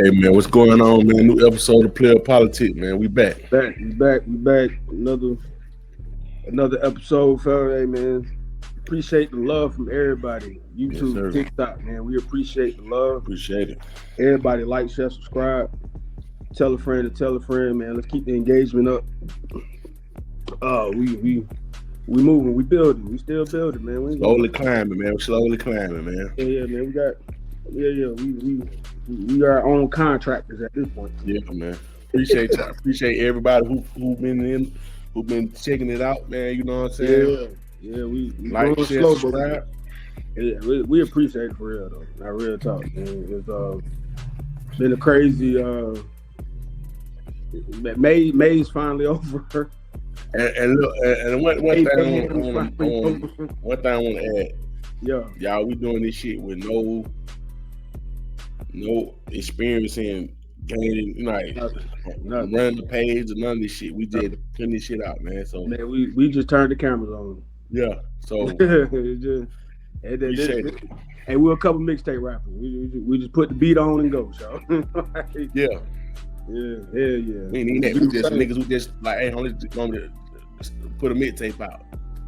Hey man, what's going on, man? New episode of Playa Politics, man. We back. We back. Another episode, fella. Hey man, appreciate the love from everybody. YouTube, Yes, TikTok, man. We appreciate the love. Appreciate it. Everybody like, share, subscribe. Tell a friend to tell a friend, man. Let's keep the engagement up. We moving, we building, we still building, man. We Slowly climbing, man. Man. Yeah, man. We got we are our own contractors at this point. Yeah, man. Appreciate everybody who been checking it out, man. You know what I'm saying? Yeah. We like, share, slow, subscribe. Yeah, we appreciate it for real though. Not real talk, man. It's been a crazy. May's finally over. And look, and one thing I want to add. Yeah, y'all, we doing this shit with no experience in gaining, like nothing. running the page or none of this shit. We just putting this shit out, man. So man, we just turned the cameras on. Yeah, so hey, we're a couple mixtape rappers. We just put the beat on and go, so. Yeah. Yeah. We need that. We just niggas who just like, hey, only gonna put a mixtape out.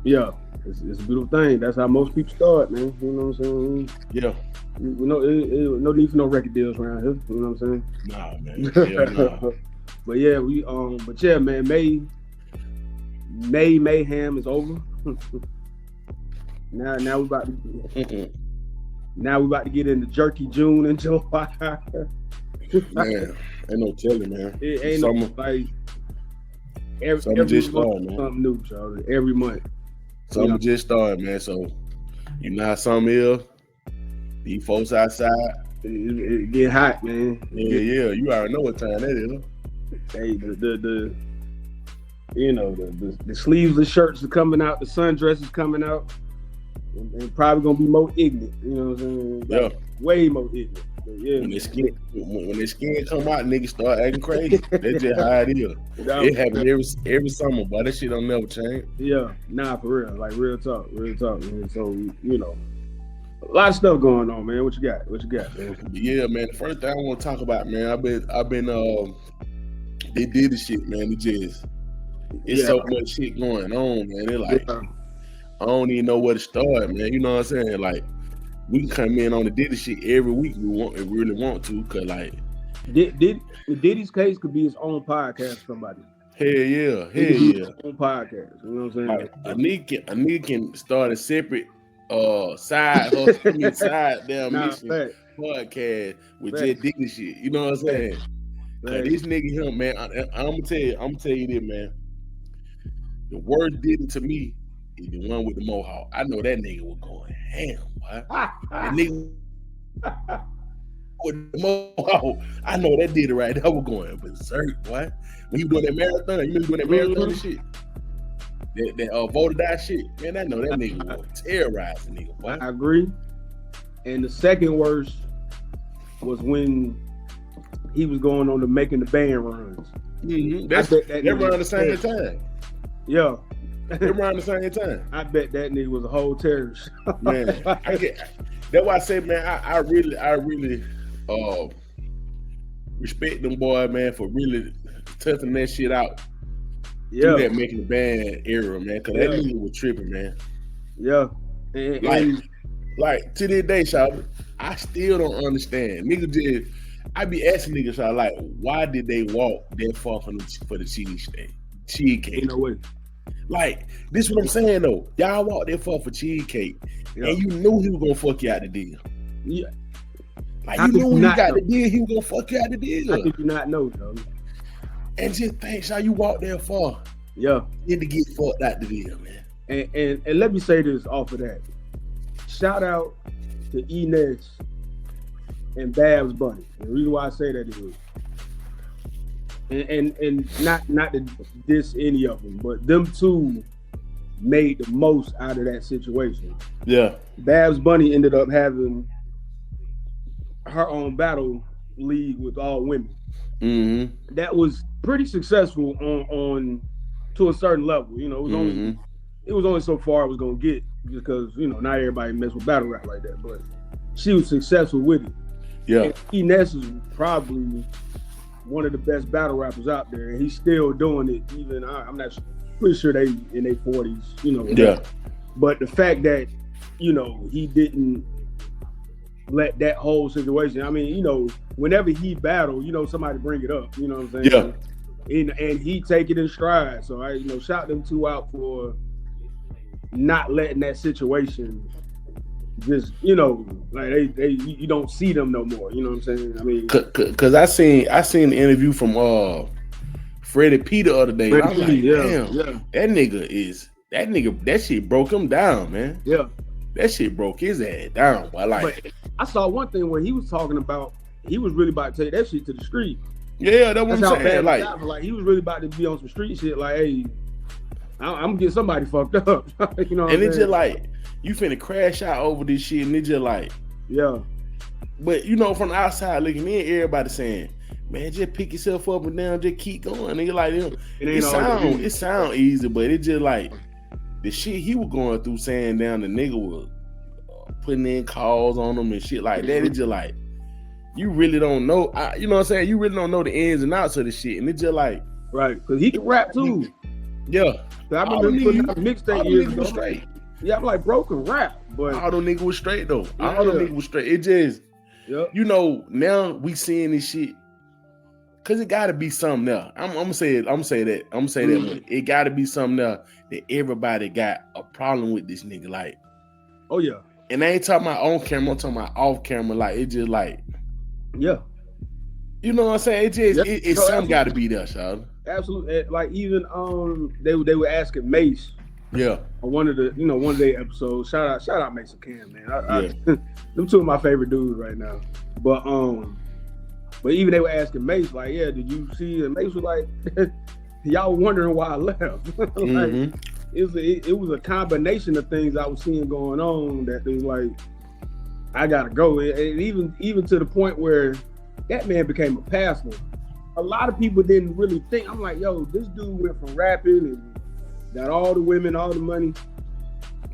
Yeah, it's a beautiful thing. That's how most people start, man. You know what I'm saying? Yeah. No need for no record deals around here. You know what I'm saying? Nah, man. Yeah, nah. But yeah, man. May mayhem is over. Now we about to get into jerky June and July. Man, ain't no telling, man. It ain't no, like every just month started, man. something new, so every month. Something just started, man. So you know how some is. These folks outside. It get hot, man. Yeah. You already know what time that is. Hey, the sleeveless shirts are coming out, the sundresses coming out, and probably gonna be more ignorant. You know what I'm saying? Yeah. Way more ignorant. Yeah. When the skin come out, niggas start acting crazy. That's just how it is. It happens every summer, but that shit don't never change. Yeah, nah, for real. Like real talk, man. So a lot of stuff going on, man. What you got, man? Yeah, man. The first thing I want to talk about, man, I've been they did the shit, man. It's so much shit going on, man. They're like, I don't even know where to start, man. You know what I'm saying? Like, we can come in on the Diddy shit every week we really want to, cause like Diddy's case could be his own podcast for somebody. Hell yeah. His own podcast. You know what I'm saying? Like, a nigga can start a separate side hustle, side damn mission podcast with just Diddy shit. You know what I'm saying? Cause this nigga here, man, I'm gonna tell you this, man. The worst Diddy to me is the one with the mohawk. I know that nigga was going ham, boy. That nigga with the mohawk, I know that Diddy right there was going berserk, boy. When you doing that marathon, you doing that marathon and shit. That voted out shit, man. I know that nigga was terrorizing nigga, boy. I agree. And the second worst was when he was going on to making the band runs. Mm-hmm. They run the same time. Yeah. They around the same time. I bet that nigga was a whole terrorist. Man, that's why I say, man, I really respect them boy, man, for really testing that shit out. Yeah. That making the band era, man, because that nigga was tripping, man. Yeah. Like to this day, Shawty, I still don't understand. Nigga just, I be asking niggas, like, why did they walk that far for the cheesecake? You know what? Like, this what I'm saying though. Y'all walked that far for cheesecake, and you knew he was gonna fuck you out the deal. Yeah. Like, you knew when you got the deal, he was gonna fuck you out the deal. How did you not know, though? And just think, how you walked that far. Yeah. You had to get fucked out the deal, man. And let me say this off of that. Shout out to Enes and Babs Bunny. And the reason why I say that is, and not to diss any of them, but them two made the most out of that situation. Yeah. Babs Bunny ended up having her own battle league with all women. Mm-hmm. That was pretty successful on to a certain level. You know, it was only so far I was gonna get, because not everybody mess with battle rap like that. But she was successful with it. Yeah. Ness is probably one of the best battle rappers out there, and he's still doing it. Even I'm not pretty sure they in their 40s, you know. Yeah. But the fact that, you know, he didn't let that whole situation. I mean, you know, whenever he battled, you know, somebody bring it up. You know what I'm saying? Yeah. And he take it in stride. So I, you know, shout them two out for not letting that situation just, you know, like they you don't see them no more. You know what I'm saying? I mean, because I seen the interview from Freddie P the other day. And I was like, damn, that shit broke him down, man. Yeah. That shit broke his ass down. But I saw one thing where he was talking about, he was really about to take that shit to the street. Yeah, that's what I'm saying. Like he was really about to be on some street shit. Like, hey, I'm gonna get somebody fucked up. You know, and it's just like you finna crash out over this shit, and it's just like, yeah. But you know, from the outside looking in, everybody saying, man, just pick yourself up and down, just keep going. And you're like, it sound easy, but it just like the shit he was going through, saying down the nigga was putting in calls on him and shit like that. It's just like, you really don't know, you know what I'm saying? You really don't know the ins and outs of the shit. And it's just like, right, because he can rap too. Yeah. I remember putting out a mixtape years ago. Straight. Yeah, I'm like, bro can rap, but all them niggas was straight though. All them niggas was straight. It just, you know, now we seeing this shit. Cause it gotta be something there. I'm gonna say that. But it gotta be something there that everybody got a problem with this nigga. Like, oh yeah. And I ain't talking about on camera, I'm talking about off camera. Like, it just like, yeah. You know what I'm saying? It just it's something gotta be there, Sean. Absolutely. Like even they were asking Mace. Yeah. On one of their episodes. Shout out Mace and Cam, man. Them two of my favorite dudes right now. But even they were asking Mace, like, yeah, did you see? And Mace was like, y'all wondering why I left. Like, it was a combination of things I was seeing going on that was like, I gotta go. And even to the point where that man became a pastor. A lot of people didn't really think. I'm like, yo, this dude went from rapping and got all the women, all the money.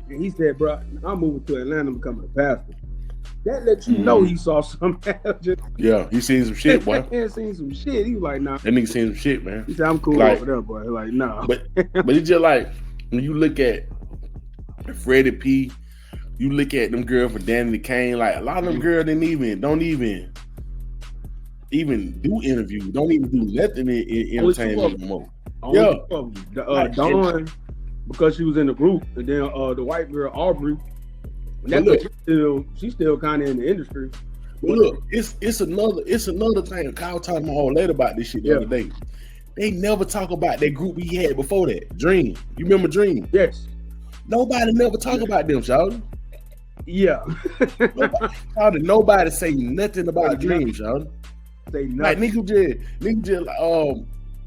And he said, bro, I'm moving to Atlanta, becoming a pastor. That lets you know he saw some. Yeah, he seen some shit, boy. He seen some shit. He was like, nah. That nigga seen some shit, man. He said, I'm cool over there, boy. Like, nah. But it's just like, when you look at Freddie P, you look at them girls for Danny Kane, like a lot of them girls don't even do interviews, don't even do nothing in entertainment anymore. Dawn, because she was in the group, and then the white girl Aubrey. She's still kind of in the industry. Well, look, it's another thing. Kyle talking to my old lady about this shit the other day. They never talk about that group he had before that. Dream. You remember Dream? Yes. Nobody never talk about them, y'all. Yeah. Nobody say nothing about Dream, y'all. Say nothing. Like nigga just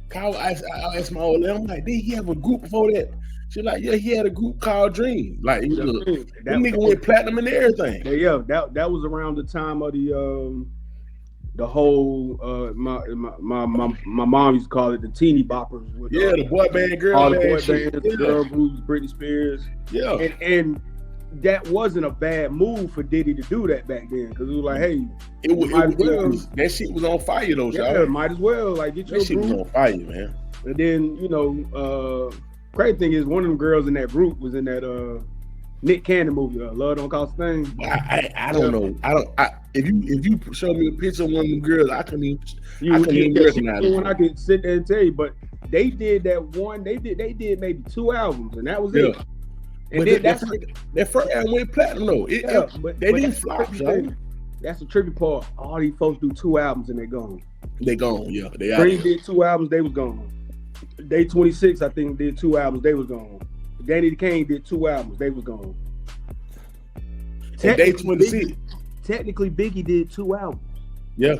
Kyle asked my old lady, I'm like, did he have a group before that? She's like, yeah, he had a group called Dream. Like, look, that nigga went platinum and everything. Yeah, that was around the time of the whole my mom used to call it the teeny boppers. With, the boy band, girl all band, the boy bands, girl groups, Britney Spears. Yeah, and that wasn't a bad move for Diddy to do that back then, because it was like, hey, that shit was on fire though, y'all. Might as well like get your that shit group. Was on fire, man. And then crazy thing is, one of them girls in that group was in that Nick Cannon movie, Love Don't Cost a Thing. I don't know. If you show me a picture of one of them girls, I couldn't even recognize it. I could sit there and tell you, but they did that one. They did maybe 2 albums, and that was it. And then that first album went platinum though. But they didn't flop. That's the tricky part. All these folks do 2 albums and they're gone. They gone, yeah. Green did 2 albums, they was gone. Day 26, I think, did 2 albums, they was gone. Danny Kane did 2 albums, they was gone. Day 26. Technically, Biggie did 2 albums. Yeah.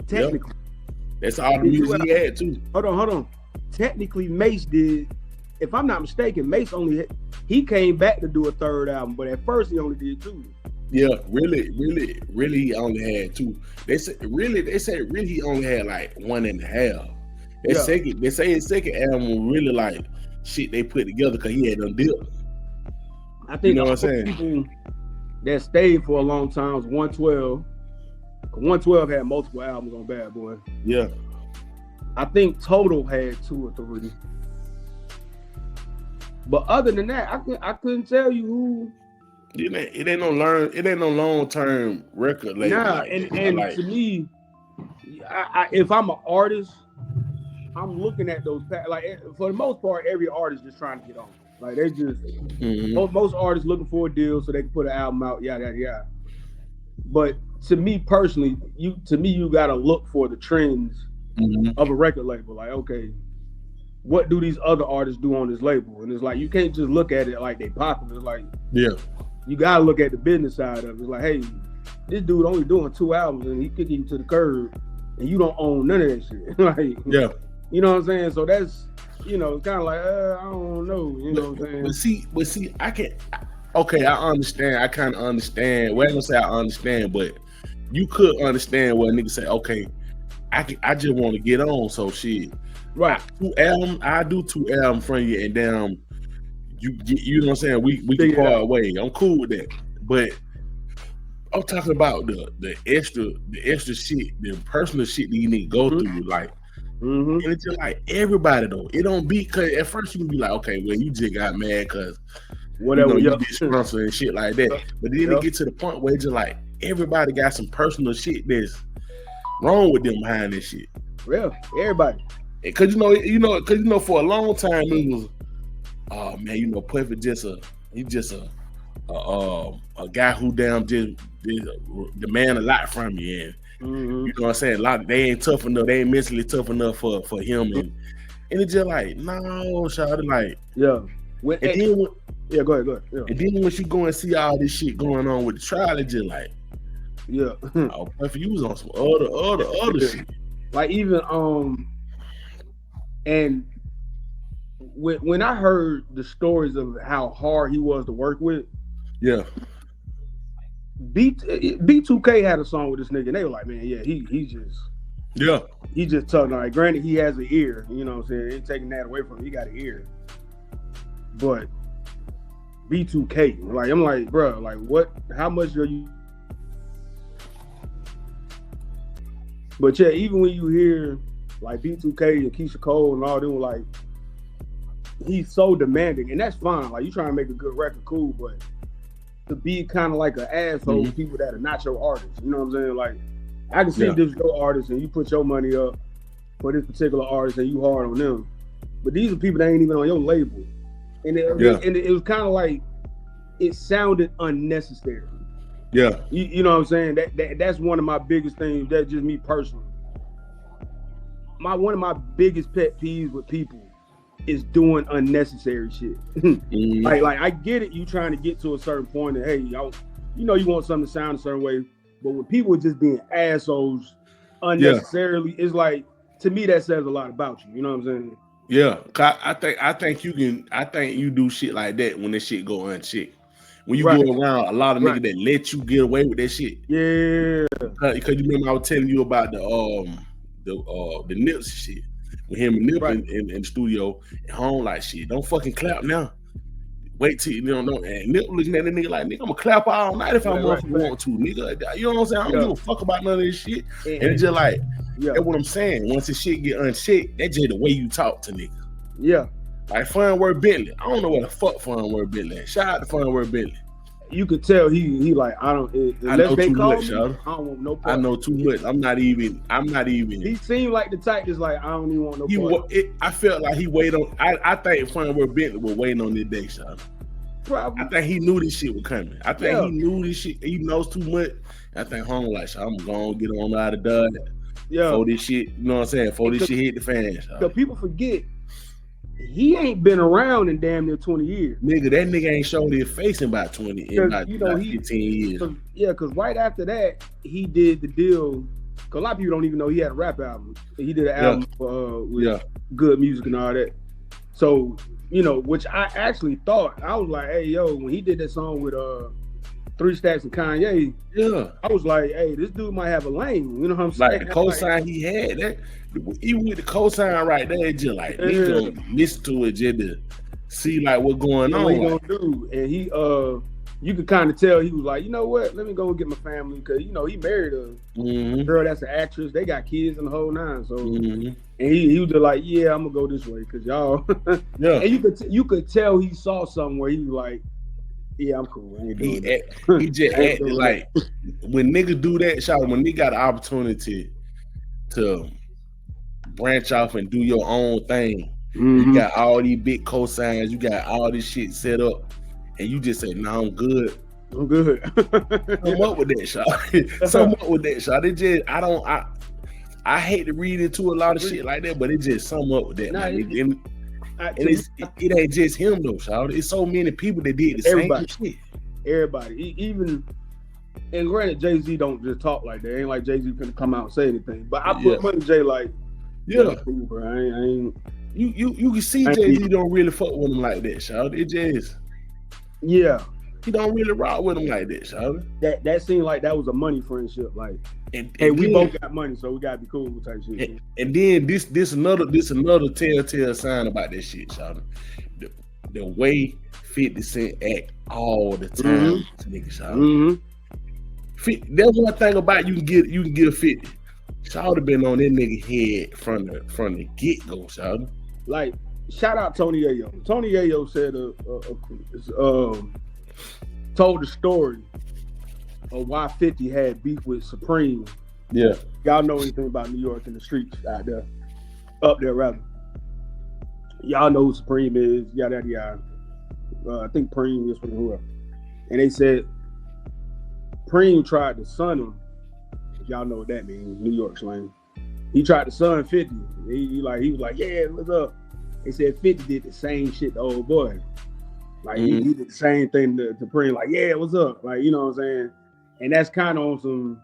Technically. Yeah. That's all the music he had too. Hold on. Technically, Mace did, if I'm not mistaken, Mace he came back to do a 3rd album, but at first he only did 2. Yeah, really, he only had 2. They said he only had like 1.5. They say his second album was really like shit they put together because he had them deals. I think, you know what I'm saying, people that stayed for a long time was 112, 112 had multiple albums on Bad Boy. Yeah. I think Total had 2 or 3. But other than that, I couldn't tell you who. It ain't no long-term record label. Nah, and to me, if I'm an artist, I'm looking at those, like, for the most part, every artist just trying to get on. Like, they just most artists looking for a deal so they can put an album out, yada yada yada. But to me personally, you gotta look for the trends of a record label. Like, okay, what do these other artists do on this label? And it's like, you can't just look at it like they popular. It's like, you gotta look at the business side of it. It's like, hey, this dude only doing 2 albums and he kicking you to the curb, and you don't own none of that shit. Like, you know what I'm saying? So that's, it's kind of like, I don't know. You know what I'm saying? But see, I understand. I kind of understand. Well, I don't say I understand, but you could understand what a nigga say. Okay, I just want to get on. So shit, right? 2 albums. I do 2 albums from you, and then you know what I'm saying? We can part away. I'm cool with that. But I'm talking about the extra shit, the personal shit that you need to go through, like. And it's just like everybody though. It don't be, cause at first you can be like, okay, well, you just got mad cause whatever you get sponsored and shit like that. But then it get to the point where it's just like everybody got some personal shit that's wrong with them behind this shit. Yeah, everybody. Cause for a long time it was, oh man, Puffy just a guy who damn just demand a lot from you, and you know what I'm saying? A lot they ain't tough enough, they ain't mentally tough enough for him, and it's just like, no, shawty, like, go ahead. Yeah. And then when you go and see all this shit going on with the trial, it's just like, oh, Puffy, you was on some other shit. Like, even and when I heard the stories of how hard he was to work with, B2K had a song with this nigga, and they were like, man, he just tough. Like, granted, he has an ear, you know what I'm saying? Ain't taking that away from him. He got an ear. But B2K, like, I'm like, bro, like, what? How much are you? But yeah, even when you hear like B2K and Keisha Cole and all them, like, he's so demanding, and that's fine. Like, you trying to make a good record, cool, but to be kind of like an asshole with people that are not your artists, you know what I'm saying? Like, I can see this your artist and you put your money up for this particular artist and you hard on them, but these are people that ain't even on your label, and it was kind of like, it sounded unnecessary. You know what I'm saying? That's one of my biggest things. That's just me personally. One of my biggest pet peeves with people is doing unnecessary shit. Like I get it, you trying to get to a certain point, and hey, y'all, you want something to sound a certain way, but when people are just being assholes unnecessarily, it's like, to me, that says a lot about you. You know what I'm saying? Yeah, I think you do shit like that when this shit go unchecked. When you go around a lot of niggas that let you get away with that shit. Yeah. Because you remember I was telling you about the Nips shit. With him and Nip in the studio at home, like, shit, don't fucking clap now. Wait till you don't know. And Nip looking at the nigga like, nigga, I'm gonna clap all night if I want to, nigga. You know what I'm saying? I don't give a fuck about none of this shit. And it's just like, that's what I'm saying. Once the shit get unchecked, that's just the way you talk to niggas. Yeah. Like Funword Bentley. I don't know what the fuck Funword Bentley is. Shout out to Funword Bentley. You could tell he like, I know too much, I don't want no part. I know too much. I'm not even. He seemed like the type that's like, I don't even want no part. I felt like he waited on. I think Funword Bentley was waiting on this day, Sean. Probably. I think he knew this shit was coming. I think he knew this shit. He knows too much. I think home like, Sean, I'm gonna get on out of done. Before this shit, you know what I'm saying? Before this shit hit the fan. Because people forget, he ain't been around in damn near 20 years. Nigga, that nigga ain't showed his face in about 15 years. Because right after that, he did the deal. Because a lot of people don't even know he had a rap album. He did an album with good music and all that. So, which I actually thought, I was like, hey, yo, when he did that song with 3 Stacks and Kanye, I was like, hey, this dude might have a lane. You know what I'm saying? Like the cosign he had, that even with the cosign right there, it's just like nigga gonna listen to it just to see like what's going on. What he gonna do? And you could kind of tell he was like, you know what? Let me go and get my family because he married a girl that's an actress. They got kids and the whole nine. So and he was just like, yeah, I'm gonna go this way because y'all. Yeah. And you could tell he saw something where he was like, yeah, I'm cool. I ain't doing that. He just acted like when niggas do that, shout when they got an opportunity to branch off and do your own thing. You got all these big cosigns, you got all this shit set up, and you just say, "Nah, I'm good. I'm good." Come up with that shot. Come up with that shot. It just I hate to read into a lot of shit like that, but it just sum up with that. Nah, it ain't just him though, shot. It's so many people that did the same shit. Everybody, even and granted, Jay-Z don't just talk like that. It ain't like Jay-Z finna come out and say anything. But I put money Jay like, cool, bro. I ain't. You can see Jay-Z don't really fuck with him like that, shawty. It just he don't really rock with him like that, shawty. That seemed like that was a money friendship, like, hey, we both got money, so we gotta be cool type shit. And then this another telltale sign about that shit, shawty. The way 50 Cent act all the time, nigga, shawty. That's one thing about you can get a 50. Shawty been on that nigga head from the get go, shawty. Like, shout out Tony Yayo. Tony Yayo said told the story of why 50 had beef with Supreme. Yeah. Y'all know anything about New York and the streets out there. Up there rather. Y'all know who Supreme is, yada yada. I think Preem is from whoever. And they said Preem tried to son him. Y'all know what that means, New York slang. He tried to son 50. He was like, yeah, what's up? They said 50 did the same shit to old boy. Like he did the same thing to Preem, like, yeah, what's up? Like, you know what I'm saying? And that's kind of on some,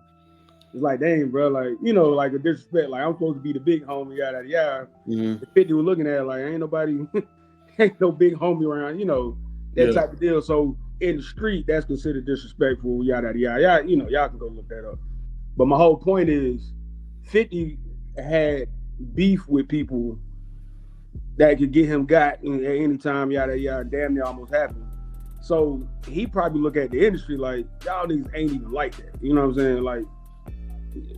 it's like, dang, bro, like, like a disrespect. Like, I'm supposed to be the big homie, yada yada. The 50 was looking at it like, ain't no big homie around, that type of deal. So in the street, that's considered disrespectful, yada yada. Y'all can go look that up. But my whole point is 50 had beef with people that could get him got at any time, yada yada, damn near almost happened. So he probably look at the industry like, y'all niggas ain't even like that. You know what I'm saying? Like,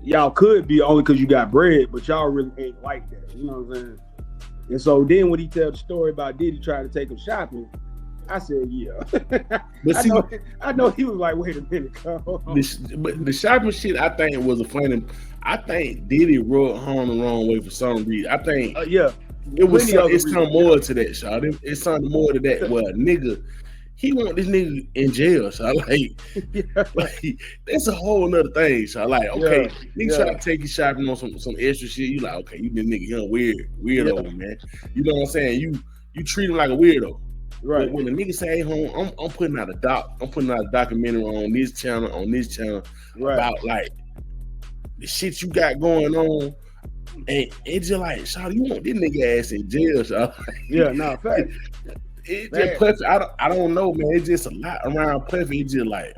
y'all could be only because you got bread, but y'all really ain't like that. You know what I'm saying? And so then when he tell the story about Diddy trying to take him shopping, I said, yeah. But I know he was like, wait a minute, but the shopping shit, I think was a funny. I think Diddy rubbed home the wrong way for some reason. I think, it's something more to that, shot. It's something more to that. Well, nigga, he want this nigga in jail, so like that's a whole nother thing. So like, okay, nigga try to take you shopping on some extra shit. You like, okay, you this nigga, you weirdo, man. You know what I'm saying? You treat him like a weirdo. Right. But when the nigga say, hey, home, I'm putting out a documentary on this channel, about like the shit you got going on, and it's just like, shawty, you want this nigga ass in jail, shawty. Fact. It just Puffy, I don't know, man. It's just a lot around Puffy. It's just like,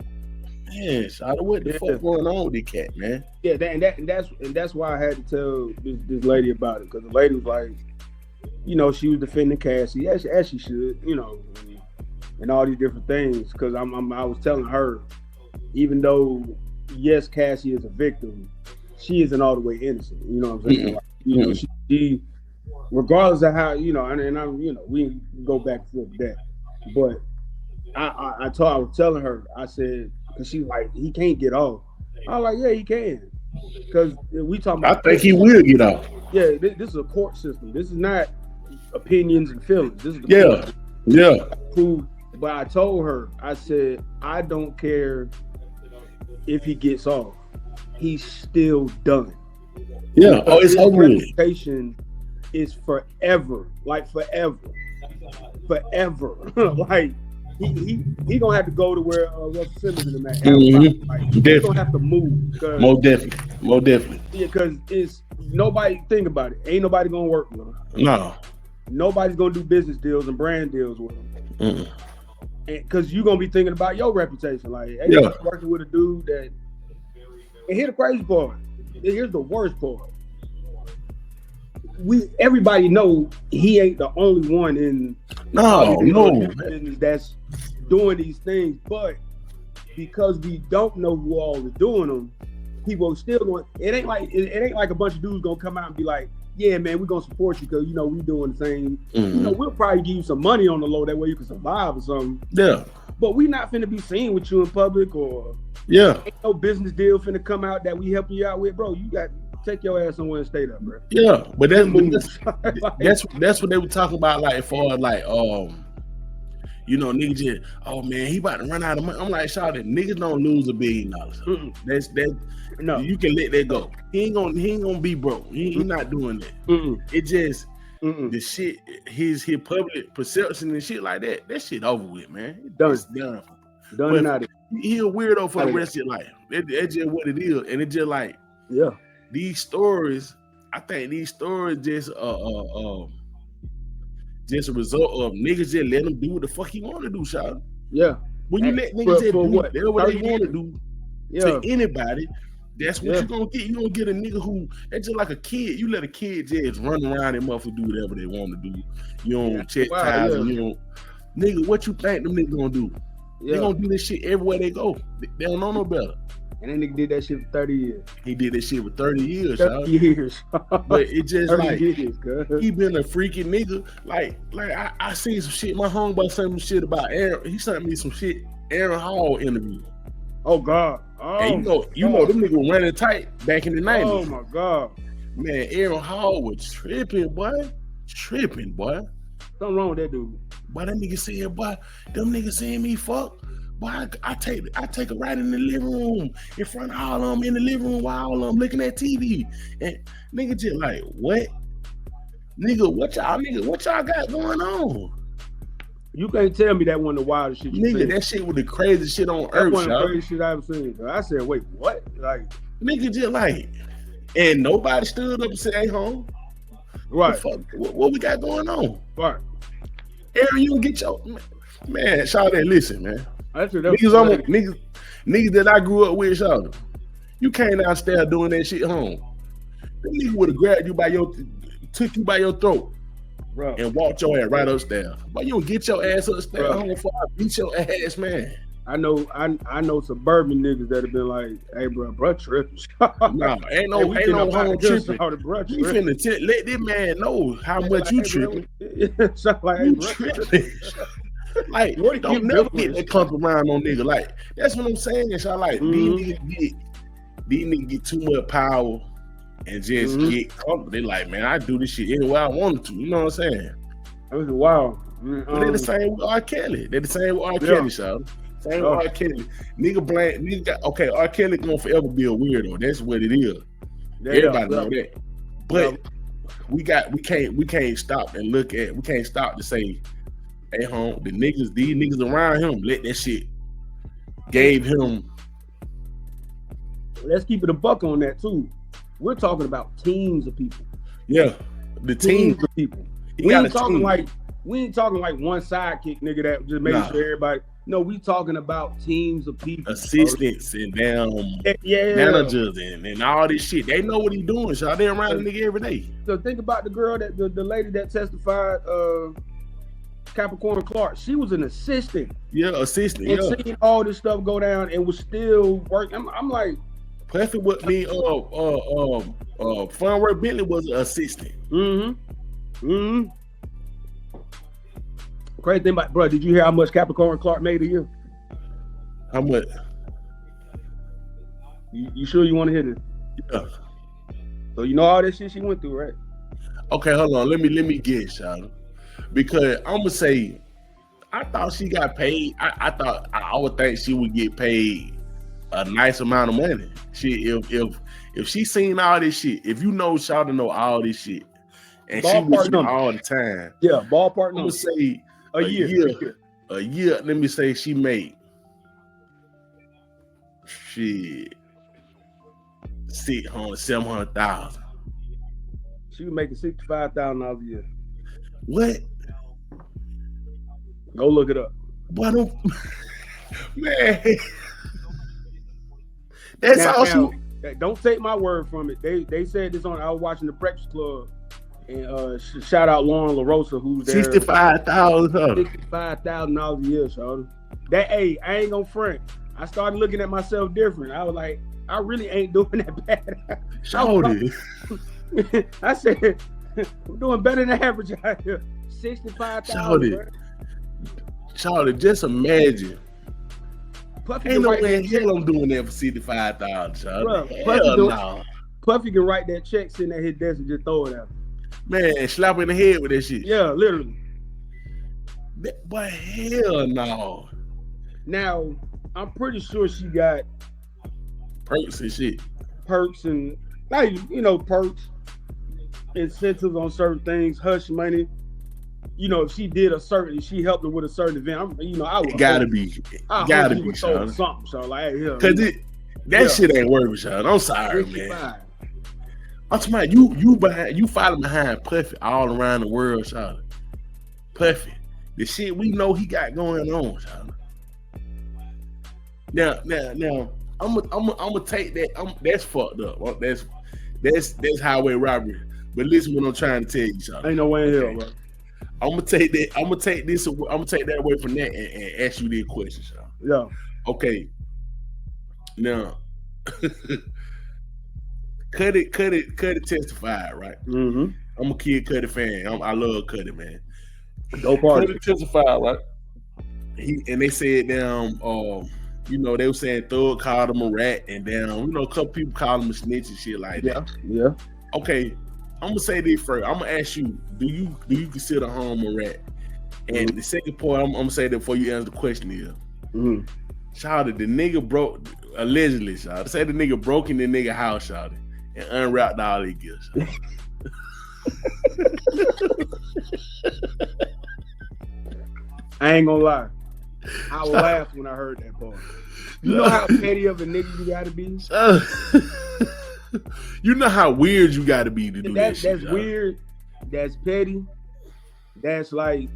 man, shawty, what the fuck going on with this cat, man? Yeah, and that's why I had to tell this lady about it, because the lady was like, she was defending Cassie as she should, and all these different things. Because I was telling her, even though yes, Cassie is a victim, she isn't all the way innocent. You know what I'm saying? Like, she, regardless of how we go back and forth with that. But I was telling her, I said, because she like, he can't get off. I was like, yeah, he can, because we talking about. I think he will get off. Yeah, this is a court system. This is not opinions and feelings. This is the court. But I told her, I said, I don't care if he gets off. He's still done. Yeah, it's over. Reputation is forever, like forever. Like he gonna have to go to where Russell Simmons in that. Like, he's gonna have to move. Most definitely. Yeah, because it's nobody. Think about it. Ain't nobody gonna work with him. No. Nobody's gonna do business deals and brand deals with him. Because you're gonna be thinking about your reputation. Like, hey, you're working with a dude that. And here's the crazy part. Here's the worst part. Everybody know he ain't the only one in business that's doing these things, but because we don't know who all is doing them, people are still going. It ain't like a bunch of dudes gonna come out and be like, yeah, man, we're gonna support you because we doing the same. We'll probably give you some money on the low, that way you can survive or something. Yeah. But we not finna be seen with you in public, or ain't no business deal finna come out that we helping you out with, bro. You got take your ass somewhere and stay there, bro. Yeah, but that's what they were talking about, like for like niggas just, oh man, he about to run out of money. I'm like, shout, niggas don't lose $1 billion. That's no, you can let that go. He ain't gonna be broke. He not doing that. It just the shit, his public perception and shit like that. That shit over with, man. It's done. Done out. He a weirdo for the rest of your life. That's just what it is, and it just like these stories. I think these stories just a result of niggas just let him do what the fuck he want to do, Sean. Yeah. When you let niggas just do what they want to do to anybody, that's what you're gonna get. You're gonna get a nigga who that's just like a kid. You let a kid just run around and motherfucker do whatever they want to do. You don't check ties and you don't. Nigga, what you think them niggas gonna do? They gonna do this shit everywhere they go. They don't know no better. And that nigga did that shit for 30 years. He did that shit for 30 years, 30 years. But it just like years, he been a freaky nigga. Like I seen some shit. My homeboy sent me shit about Aaron. He sent me some shit. Aaron Hall interview. Oh God. Oh, and you know them niggas running tight back in the 90s. Oh my God. Man, Aaron Hall was tripping, boy. Something wrong with that dude. Boy, that nigga said, boy, them niggas saying me fuck. Boy, I take it right in the living room, in front of all of them, in the living room while all of them looking at TV. And nigga just like, what? Nigga, what y'all got going on? You can't tell me that one of the wildest shit you seen. That shit was the craziest shit on earth, one of the craziest shit I've ever seen. I said, wait, what? Like, nigga just like, and nobody stood up and said, hey, home. Right. What we got going on? Right. Aaron, you can get your man, shout out, listen, man. Niggas that I grew up with, shout out. You can't downstairs doing that shit home. Them niggas would have grabbed you took you by your throat. Bro. And walked your ass right upstairs. But you don't get your ass upstairs home before I beat your ass, man. I know suburban niggas that have been like, hey bro tripping. No, ain't no home tripping. You finna let this man know how much you tripping. You tripping. Like, don't never get that clump around on nigga. Like, that's what I'm saying. It's like these niggas get too much power and just get comfortable. They like, man, I do this shit anywhere I wanted to. You know what I'm saying? That was wild. But they're the same with R. Kelly. They're the same with R. Kelly, Sean. Same with R. Kelly. Okay, R. Kelly gonna forever be a weirdo. That's what it is. Everybody know that. But we can't stop to say, hey, home, these niggas around him, let that shit gave him. Let's keep it a buck on that too. We're talking about teams of people. Yeah, the teams of people. We ain't talking like one sidekick nigga that just made sure everybody. No, we talking about teams of people, assistants and managers and all this shit. They know what he doing. So they around the nigga every day. So think about the girl the lady that testified. Capricorn Clark, she was an assistant. Yeah, assistant. And seeing all this stuff go down and was still working. I'm like, perfect with me. Funworth Bentley was an assistant. Crazy thing about, bro, did you hear how much Capricorn Clark made a year? How much? You sure you want to hear this? Yeah. So you know all that shit she went through, right? Okay, hold on. Let me guess, y'all. Because I'm gonna say, I thought she got paid. I would think she would get paid a nice amount of money. If she seen all this shit, if you know Shawty know all this shit, and she was all the time. Yeah, ballpark number. I'm gonna say a year. A year. Let me say she made $700,000. She was making $65,000 a year. What? Go look it up. Why don't man? That's now, don't take my word from it. They said this on. I was watching the Breakfast Club, and shout out Lauren LaRosa, who's there. $65,000. $65,000 a year, Shawty. That I ain't gonna front. I started looking at myself different. I was like, I really ain't doing that bad. Shorty. I said, I'm doing better than average out here. 65,000. Shorty, just imagine. Puffy Ain't can no write way that in hell I'm doing that for 65,000, Shorty. Puffy can write that check sitting at his desk and just throw it at him. Man, slap in the head with that shit. Yeah, literally. But hell no. Now, I'm pretty sure she got perks and shit. Perks and, like, you know, perks, incentives on certain things, hush money. You know, if she did she helped her with a certain event, I would. Gotta be, Sean. Something, so like, hey, cause that shit ain't working, Sean. I'm sorry, man. I'm talking about you following behind Puffy all around the world, Sean. Puffy, the shit we know he got going on, Sean. Now, I'm gonna take that. That's fucked up. That's highway robbery. But listen, what I'm trying to tell you, Sean. Ain't no way in hell, bro. I'm gonna take that away from that and ask you this question, Sean. Yeah. Okay. Now, Cudi testified, right? Mm-hmm. I'm a Kid Cudi fan. I love Cudi, man. Dope party. Cudi testified, right? They said they were saying Thug called him a rat, and a couple people called him a snitch and shit like that. Yeah. Okay. I'm gonna say this first. I'm gonna ask you: Do you consider home a rat? And the second part, I'm gonna say that before you answer the question is, shouted the nigga broke allegedly. Shouted say the nigga broke in the nigga house, shouted, and unwrapped all his gifts. I ain't gonna lie. I laughed when I heard that part. You know how petty of a nigga you gotta be? You know how weird you gotta be to do that shit. That's weird. That's petty. That's like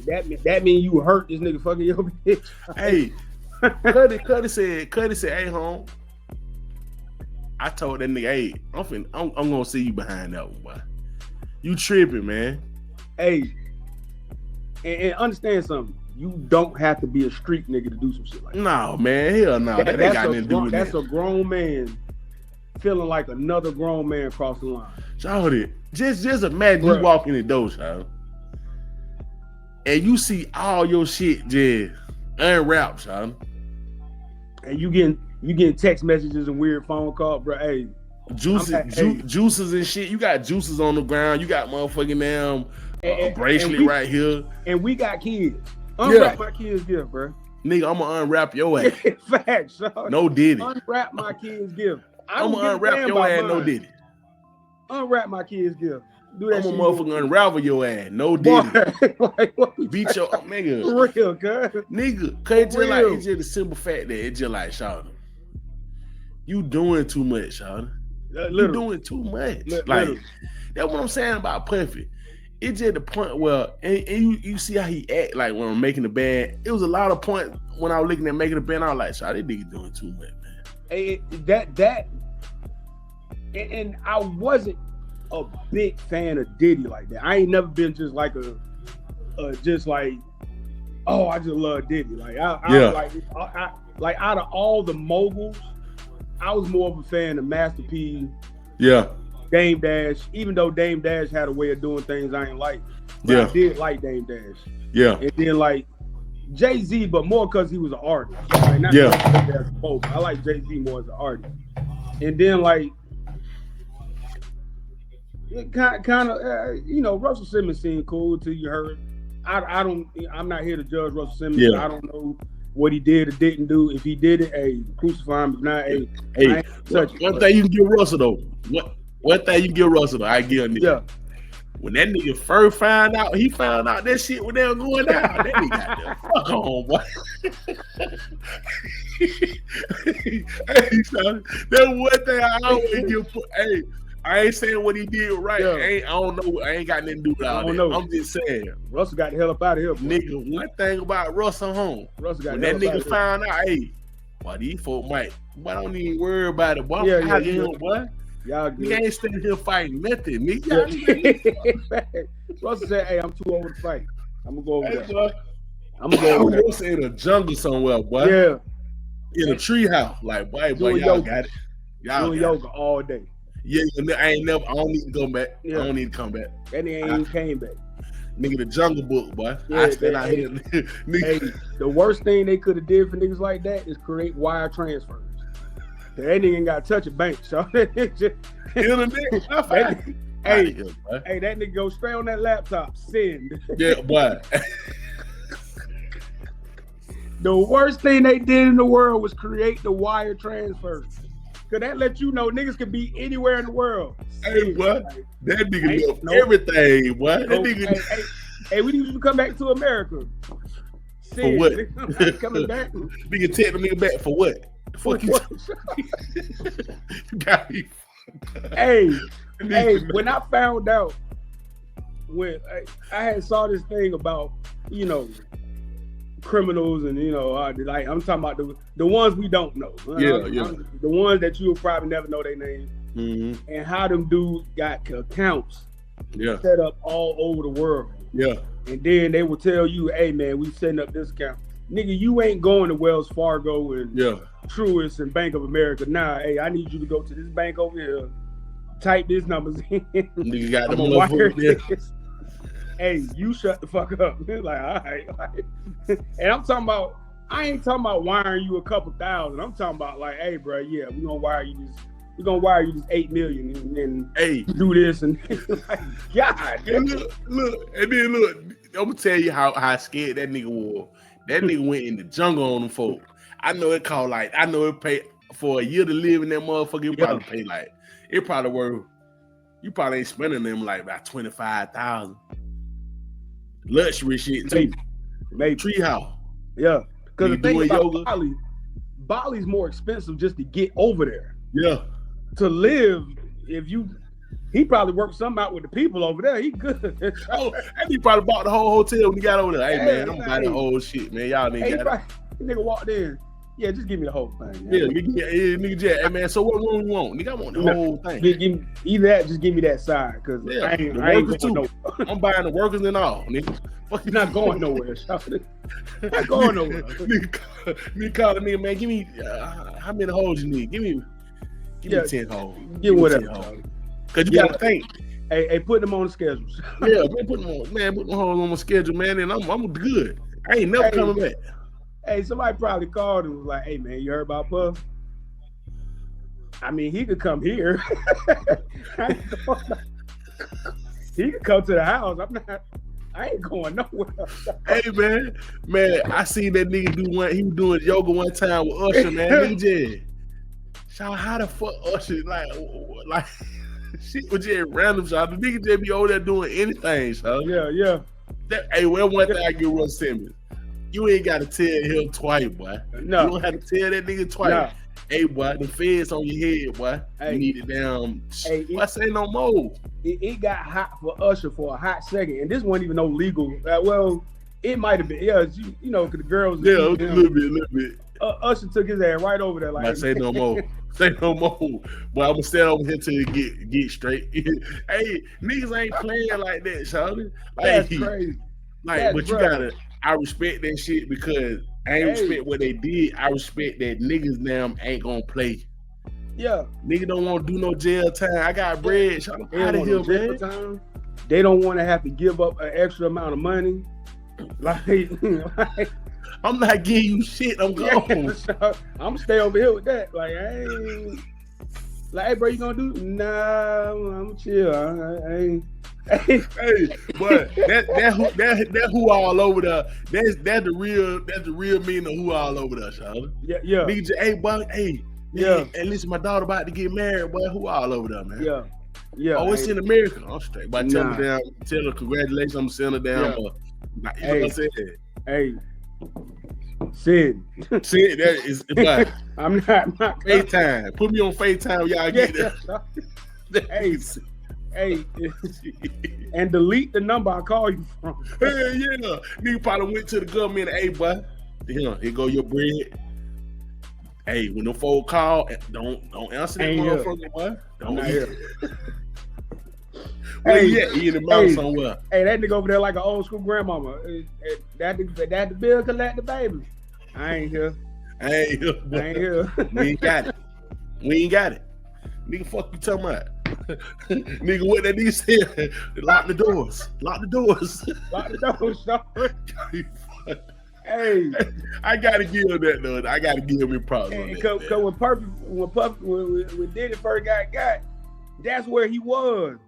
that mean you hurt this nigga fucking your bitch. Hey, Cudi said, hey home. I told that nigga, hey, I'm gonna see you behind that one, boy. You tripping, man. Hey, and understand something. You don't have to be a street nigga to do some shit like that. No, man, hell no. That ain't got nothing to do with that. That's a grown man feeling like another grown man crossed the line. Shawty, just imagine you walk in the door, child, and you see all your shit just unwrapped, child. And you getting text messages and weird phone calls, bro. Hey, juices and shit. You got juices on the ground. You got motherfucking bracelet right here. And we got kids. Unwrap my kids' gift, bro. Nigga, I'm gonna unwrap your ass. Facts, son. No Diddy. Unwrap my kids' gift. I'm gonna unwrap your ass, no Diddy. Unwrap my kids' gift. Do that. I'm gonna motherfucking unravel your ass, no Diddy. Beat your nigga. For real, cuz. Nigga, cause it's just a simple fact that it's just like, Sean, you doing too much, Sean. You doing too much. Like, that's what I'm saying about Puffy. It's just the point where, and you see how he act like when I'm making the band. It was a lot of points when I was looking at making the band. I was like, "Shot, this nigga doing too much, man." And I wasn't a big fan of Diddy like that. I ain't never been just like I just love Diddy. Like I like out of all the moguls, I was more of a fan of Master P. Yeah. Dame Dash, even though Dame Dash had a way of doing things I ain't like, but I did like Dame Dash. Yeah. And then like Jay-Z, but more because he was an artist. Like, not as both. I like Jay-Z more as an artist. And then like kind of Russell Simmons seemed cool until you heard. I'm not here to judge Russell Simmons. Yeah. I don't know what he did or didn't do. If he did it, hey, crucify him. If not, hey, one thing you can give Russell though. One thing you give Russell though, I give a nigga. Yeah. When that nigga first found out that shit when they were going down, that nigga got the fuck on, boy. Hey, son, that's one thing I always give. Hey, I ain't saying what he did right. Yeah. I don't know. I ain't got nothing to do with all that. I'm just saying. Russell got the hell up out of here, boy. Nigga, one thing about Russell home. Russell got when that nigga found out, hey, boy, these folk might, boy, don't even worry about it, boy. Boy. Y'all good. You ain't standing here fighting nothing, nigga. Russell said, hey, I'm too old to fight. I'm gonna go over there. Boy, I'm gonna go over there. In a jungle somewhere, boy. Yeah. In a tree house. Like, boy, y'all yoga. got it. Y'all doing yoga all day. Yeah, I don't need to go back. Yeah. I don't need to come back. And he ain't came back. Nigga, the Jungle Book, boy. Yeah, I stand out here. Hey, the worst thing they could have did for niggas like that is create wire transfers. That nigga ain't got to touch a bank, so Internet. Hey, that nigga go straight on that laptop. Send. Yeah, boy. The worst thing they did in the world was create the wire transfers. Cause that let you know niggas could be anywhere in the world. Hey, boy, that nigga know everything, boy. That nigga. Hey, we need you to come back to America. For what? Coming back. Nigga, take the nigga back for what? The fuck you? Got me. Hey, when I found out, when I had saw this thing about, criminals and like I'm talking about the ones we don't know. The ones that you'll probably never know their name, and how them dudes got accounts set up all over the world. Yeah, and then they will tell you, "Hey man, we setting up this account, nigga. You ain't going to Wells Fargo and Truist and Bank of America. Nah, hey, I need you to go to this bank over here, type these numbers in. Nigga got them wire this. Hey, you shut the fuck up." Like, all right. And I'm talking about, I ain't talking about wiring you a couple thousand. I'm talking about like, hey, bro, yeah, we're gonna wire you this 8 million and do this and like, God. And look, I'm gonna tell you how scared that nigga was. That nigga went in the jungle on them folk. I know it paid for a year to live in that motherfucker. It probably worth. You probably ain't spending them like about 25,000. Luxury shit too. Maybe. Treehouse. Yeah. Because the thing about Bali's more expensive just to get over there. Yeah. To live, he probably worked something out with the people over there. He good. And he probably bought the whole hotel when he got over there. Hey man, I'm buying the whole shit, man. Y'all nigga got it. Nigga walked in. Yeah, just give me the whole thing. Man. Yeah, nigga, Jack. Hey man, so what room you want? Nigga, I want the whole thing. Either that, just give me that side, cause I ain't going nowhere. I'm buying the workers and all, nigga. You're not going nowhere, not going nowhere. Nigga calling me, man. Give me how many holes you need? Give me 10 holes. Give me whatever. Cause you gotta think. Hey, put them on the schedules. Yeah, man, put them holes on my schedule, man, and I'm good. I ain't never coming back. Hey, somebody probably called and was like, "Hey, man, you heard about Puff? I mean, he could come here. He could come to the house. I ain't going nowhere." Hey, man, I seen that nigga he was doing yoga one time with Usher, man. Nigga, how the fuck Usher, like shit was just random, y'all. The nigga just be over there doing anything, y'all. Yeah. One thing I give Russ Simmons. You ain't got to tell him twice, boy. No. You don't have to tell that nigga twice. No. Hey, boy, the feds on your head, boy. Hey. You need it down. I say no more. It got hot for Usher for a hot second, and this wasn't even no legal. Well, it might have been. Yeah, because the girls. Yeah, a little bit. Usher took his ass right over there. Like, say no more. Say no more. Boy, I'm gonna stand over here till you get straight. Hey, niggas ain't playing like that, shawty. That's crazy. You gotta. I respect that shit because I ain't respect what they did. I respect that niggas now ain't gonna play. Yeah. Nigga don't want to do no jail time. I got bread. I'm out of here, man. Time. They don't want to have to give up an extra amount of money. I'm not giving you shit. I'm gone. I'm stay over here with that. Like, I ain't. Like, hey, bro, you gonna do? Nah, I'm chill. I ain't. Hey, but that who all over there. That's the real meaning of who all over there, Charlotte. Yeah. Nigga, hey, boy, hey, yeah. And listen, my daughter about to get married, boy. Who all over there, man? Yeah. Oh, it's in America. I'm straight. But tell her congratulations. I'm sending her down. You know what I said? Hey, Sid, that is. But I'm not FaceTime. Put me on FaceTime. Y'all get that. Hey, and delete the number I call you from. Yeah. Nigga probably went to the government. Hey, boy, here go your bread. Hey, when the folks call, don't answer that motherfucker, boy. Don't hear. Where he at? He in the mountain somewhere. Hey, that nigga over there like an old school grandmama. That the bill collect the baby. I ain't here. We ain't got it. Nigga, fuck you talking about? Nigga, what that nigga said? Lock the doors. Hey, I gotta give him that though. I gotta give him his props. Cause when Diddy first got, that's where he was.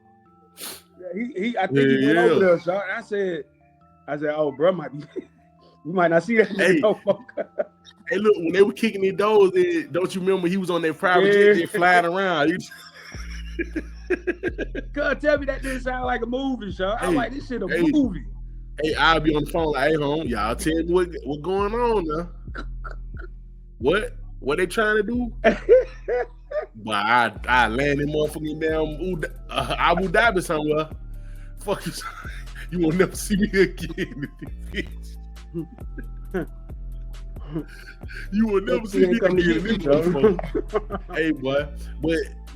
I think he went over there. So I said, oh, bro, we might not see that. Hey, hey, look, when they were kicking their doors, don't you remember he was on their private jet just flying around? Cuz, tell me that didn't sound like a movie, Sean. I'm like, this shit a movie. Hey, I'll be on the phone like, hey, home, y'all tell me what going on now. What they trying to do? But I land in motherfucking damn Abu Dhabi somewhere. Fuck you. You will never see me again. You will never see me again. Hey, boy.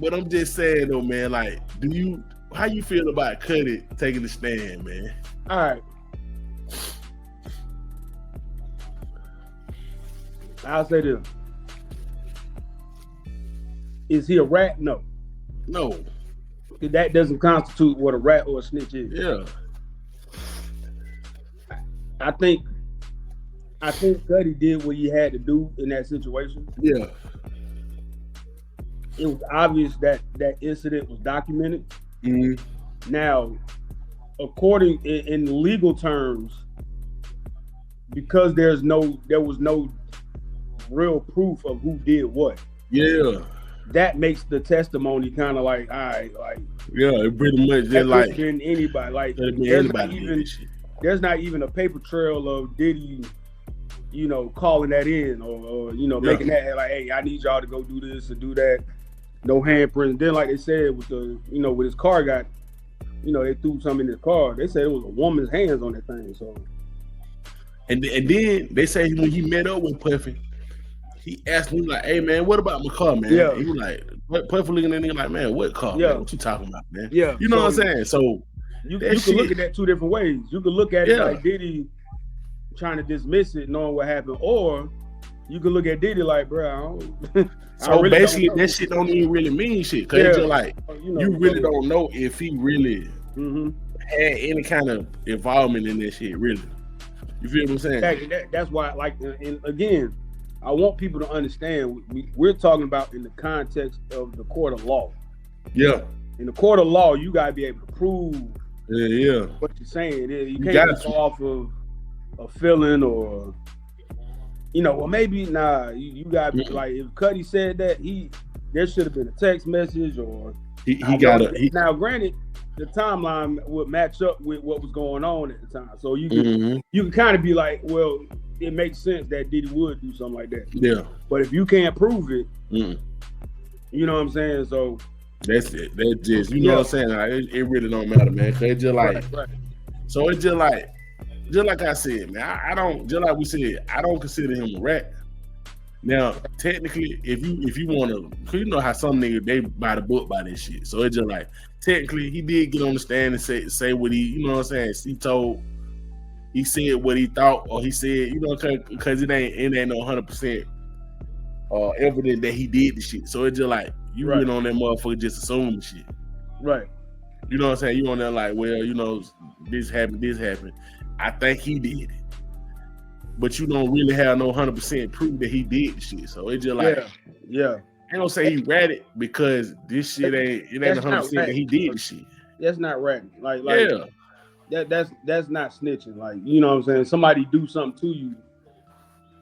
But I'm just saying though, man, like, how you feel about Cudi taking the stand, man? All right. I'll say this. Is he a rat? No. That doesn't constitute what a rat or a snitch is. Yeah. I think Cudi did what he had to do in that situation. Yeah. It was obvious that incident was documented. Mm-hmm. Now, according in legal terms, because there was no real proof of who did what. Yeah. That makes the testimony kind of like, all right, like, yeah, it pretty much just like been anybody. Like, there's not even a paper trail of Diddy, calling that in or making that like, hey, I need y'all to go do this or do that. No handprints. Then, like they said, with with his car got, they threw something in his car. They said it was a woman's hands on that thing. So, and then they say when he met up with Puffy, he asked me like, "Hey man, what about my car, man?" Yeah. He was like, Puffy looking at the nigga like, "Man, what car? Yeah. Man? What you talking about, man?" Yeah. You know what I'm saying? So you can look at that two different ways. You can look at it like Diddy trying to dismiss it, knowing what happened, or you can look at Diddy like, bro. So really basically, that shit don't even really mean shit, cause it's just like you really don't know if he really had any kind of involvement in this shit, really. You feel what I'm saying? Exactly. That's why, like, and again, I want people to understand we're talking about in the context of the court of law. Yeah. In the court of law, you gotta be able to prove what you're saying. You can't just go off of a feeling or well, maybe you gotta be like, if Cudi said that, there should have been a text message or he got now granted, the timeline would match up with what was going on at the time. So you can kind of be like, well, it makes sense that Diddy would do something like that. Yeah. But if you can't prove it, you know what I'm saying? So that's it. That's just, you know what I'm saying? Like, it really don't matter, man. Cause it's just like, so it's just like I said, man, I don't, just like we said, I don't consider him a rat. Now, technically, if you want to, cause you know how some niggas, they buy the book by this shit. So it's just like, technically, he did get on the stand and say what he, you know what I'm saying? He said what he thought, or he said, because it ain't no 100% evidence that he did the shit. So it's just like, you went on that motherfucker just assuming shit. Right. You know what I'm saying? You on there like, well, this happened. I think he did it. But you don't really have no 100% proof that he did the shit. So it's just like, I ain't gonna say he ratted because this shit ain't 100% that he did the shit. That's not ratting. Like that's not snitching. Like, you know what I'm saying? Somebody do something to you,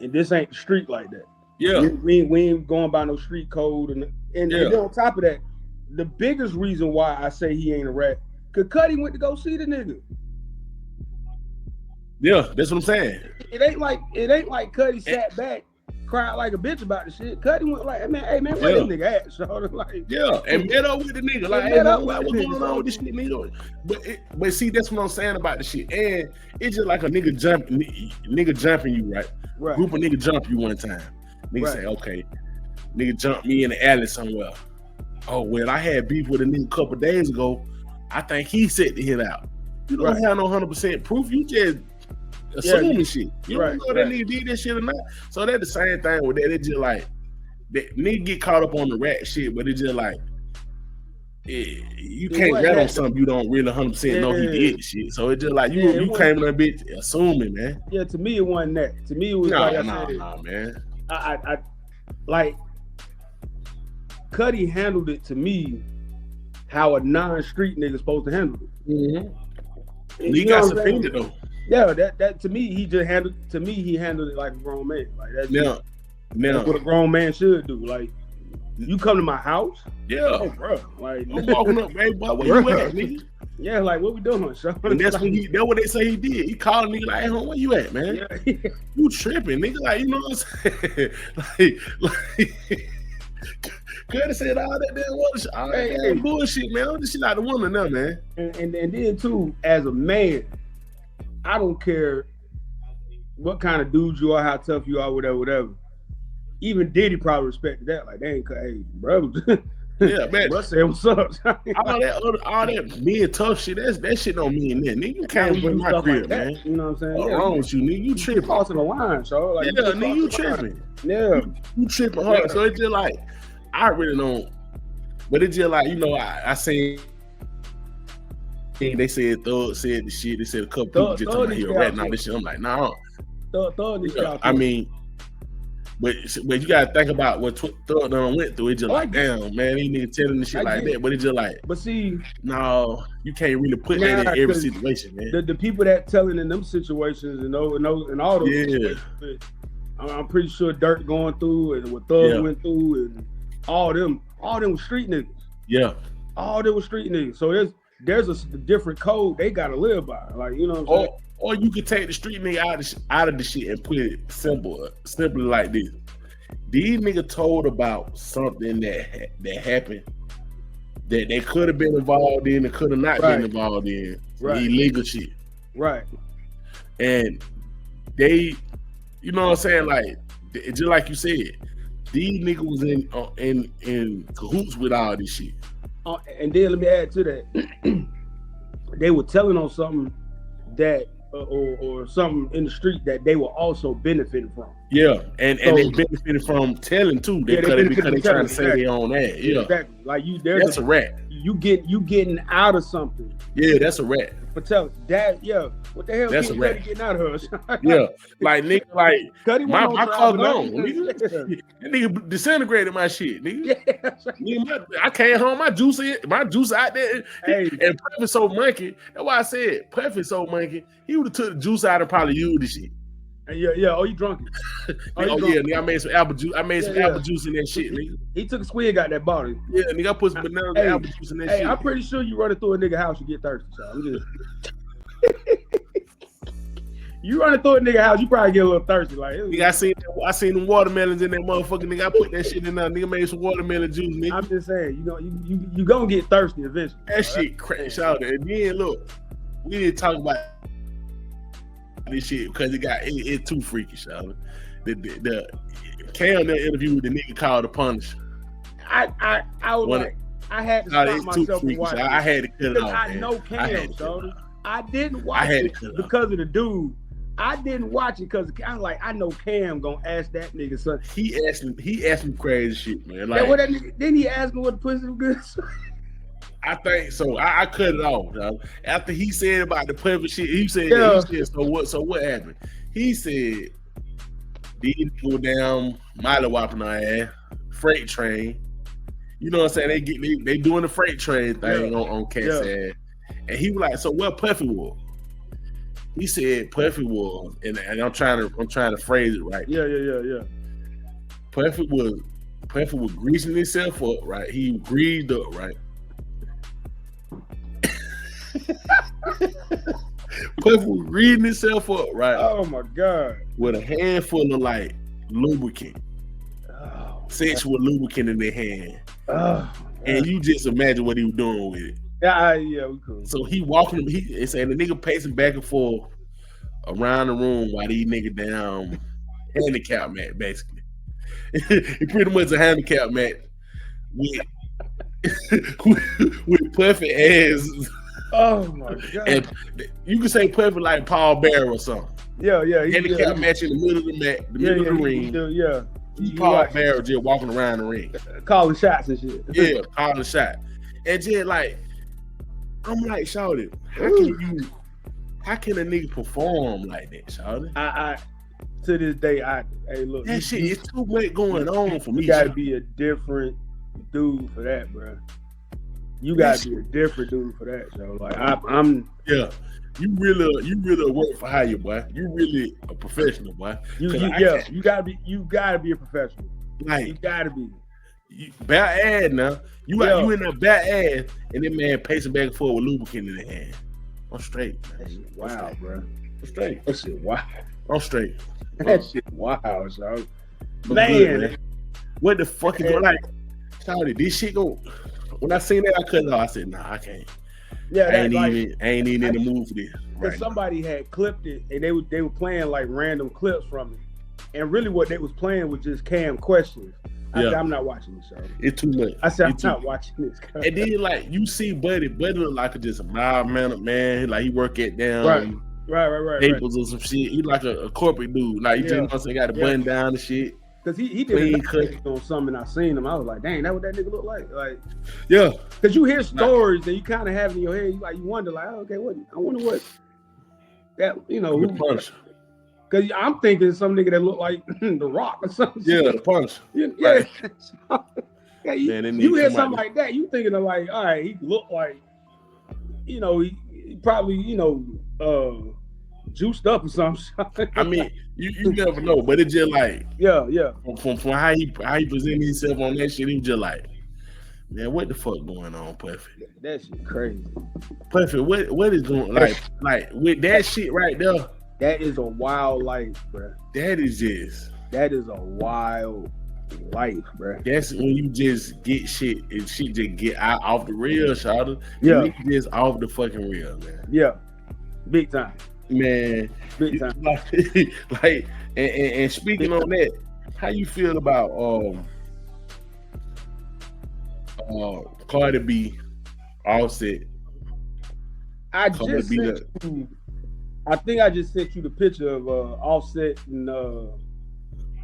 and this ain't the street like that. Yeah. We ain't going by no street code. And then on top of that, the biggest reason why I say he ain't a rat, cause Cudi went to go see the nigga. Yeah, that's what I'm saying. It ain't like Cudi sat back, cried like a bitch about the shit. Cudi went like, hey man, where this nigga at? So like, and met up with the nigga. Like, hey, what's going on with this shit, nigga? But see, that's what I'm saying about the shit. And it's just like a nigga jumping you, right? Group of nigga jump you one time. Nigga say, okay, nigga jump me in the alley somewhere. Oh well, I had beef with a nigga a couple days ago. I think he set the hit out. You don't have no 100% proof. You just assuming shit. You don't know that nigga did that shit or not. So that's the same thing with that. It's just like that nigga get caught up on the rat shit, but it's just like you can't rat on something you don't really 100% know he did shit. So it's just like you came in that bitch assuming, man. Yeah, to me it wasn't that. To me it was nah, man. I like Cudi handled it to me how a non-street nigga supposed to handle it. Mm-hmm. He got subpoenaed though. Yeah, that to me he handled it like a grown man. Like that's what a grown man should do. Like you come to my house, bro. Like I'm walking up, baby boy, where you at, nigga? Yeah, like what we doing, son? And that's what they say he did. He called a nigga like, hey, home, where you at, man? Yeah. You tripping, nigga? Like, you know what I'm saying? like Cudi said all that damn bullshit, man. This shit out the woman now, man. And then too, as a man, I don't care what kind of dude you are, how tough you are, whatever. Even Diddy probably respected that. Like, they ain't, hey, bro. Yeah, man. Bro said, what's up? all that being tough shit, that shit don't mean that. Nigga, you can't bring my crib, like man. You know what I'm saying? What's wrong with you, nigga? You tripping. Crossing the line, so like, nigga, you tripping. Yeah. You tripping hard. So it's just like, I really don't, but it's just like, you know, I seen they said Thug said the shit. They said a couple people just talking about he a rat and all this shit. I'm like, nah. I mean, but you gotta think about what Thug done went through. It's just like, damn, man, these niggas telling the shit like that. But it's just like, but see, no, you can't really put that in every situation, man. The people that telling in them situations and all those situations, I'm pretty sure Dirt going through and what Thug went through and all them was street niggas. Yeah. All them was street niggas. So there's a different code they gotta live by. Like, you know what I'm saying? Or you could take the street nigga out of the shit and put it simply like this. These niggas told about something that happened that they could have been involved in and could have not been involved in. Illegal shit. Right. And they, you know what I'm saying? Like, just like you said, these niggas was in cahoots with all this shit. And then let me add to that. They were telling on something that or something in the street that they were also benefiting from. Yeah, and they benefited from telling too. Because they trying to say they own that. Yeah, exactly. Like that's a rat. You getting out of something. Yeah, that's a rat. But tell that, what the hell? That's a rat. Getting out of her. Yeah, like nigga, like my car gone. Nigga, that nigga disintegrated my shit. Nigga, nigga I came home, my juice out there. Hey. And Puffy so monkey. That's why I said Puffy so monkey. He would have took the juice out and probably used the shit. Yeah. Oh, you drunk it? Nigga, I made some apple juice. Apple juice in that shit, nigga. He took a swig out that bottle. Yeah, nigga, I put some bananas and apple juice in that shit. Hey, I'm pretty sure you running through a nigga house, you get thirsty. So I'm just. You running through a nigga house, you probably get a little thirsty. Like, nigga, I seen them watermelons in that motherfucker. Nigga, I put that shit in there. Nigga made some watermelon juice, nigga. I'm just saying, you gonna get thirsty eventually. That shit crash out there. And then look, we didn't talk about this shit because it's too freakish, y'all. The Cam that interview with the nigga called the Punisher. I was like, I had to stop myself from watching. I had to cut it off. I know Cam, so I didn't watch it because of the dude. I didn't watch it because I was like, I know Cam gonna ask that nigga something. He asked me crazy shit, man. Like, what that nigga, didn't he ask him what the pussy was good? I think so. I cut it off. After he said about the puppet shit, he said, so what happened? He said, these go down Miley whopping our ass, freight train. You know what I'm saying? They doing the freight train thing on Cat's ass. And he was like, so what Puffy was? He said Puffy was, and I'm trying to phrase it right. Yeah. Puffy was greasing himself up, right? He greased up, right? Puffy was greasing himself up, right? Oh my God! With a handful of like lubricant, sexual lubricant in their hand. And you just imagine what he was doing with it. Yeah, we cool. So he walking, he saying the nigga pacing back and forth around the room while these nigga down handicap mat, basically. He pretty much a handicap mat with Puffy ass Oh my god! And you can say Puffy like Paul Bear or something. Yeah. Handicap match in the middle of the middle of the ring. Yeah. Paul Bear just walking around the ring, calling shots and shit. Yeah, calling shot, and just like I'm like, shawty, how can a nigga perform like that, shawty? I to this day, hey look, that shit is too much going on for me. You gotta be a different dude for that, bro. You gotta be a different dude for that, so like I'm yeah. You really work for hire, boy. You really a professional, boy. You gotta be a professional. Like you gotta be. Bat ass now. You in that bat ass, and that man pacing back and forth with lubricant in the hand. I'm straight. Man. That shit wild, bro. I'm straight. That shit wild. I'm straight. That shit wild, so. Man, what the fuck is going like? Shawty, this shit go. When I seen that, I cut it off. I said, nah, I can't. Yeah, I ain't even in the mood for this. Right somebody had clipped it, and they were playing like random clips from it, and really what they was playing was just Cam questions. I said, I'm not watching this show. It's too much. I said, I'm not watching this. And then like you see Buddy look like just a mild-mannered man. Like he work at down right. Naples or some shit. He like a corporate dude. Like he just got the button down and shit. Cause he did on something. I seen him. I was like, dang, that what that nigga look like. Like, yeah. Cause you hear stories and you kind of have it in your head. You wonder like, oh, okay, I wonder what that Cause I'm thinking some nigga that look like The Rock or something. Yeah, the punch. Yeah. Right. You hear something like that, you thinking of like, all right, he look like, he probably, juiced up or something. I mean, you never know, but it's just like from how he presented himself on that shit, he was just like, man, what the fuck going on, Puffy? That shit crazy. Puffy, what is going like with that shit right there? That is a wild life, bro. That is a wild life, bro. That's when you just get shit and shit just get out off the real, shawty. Yeah, just off the fucking real, man. Yeah, big time. Man, big time. Like, and speaking on that, how you feel about Cardi B, Offset? I think I just sent you the picture of Offset and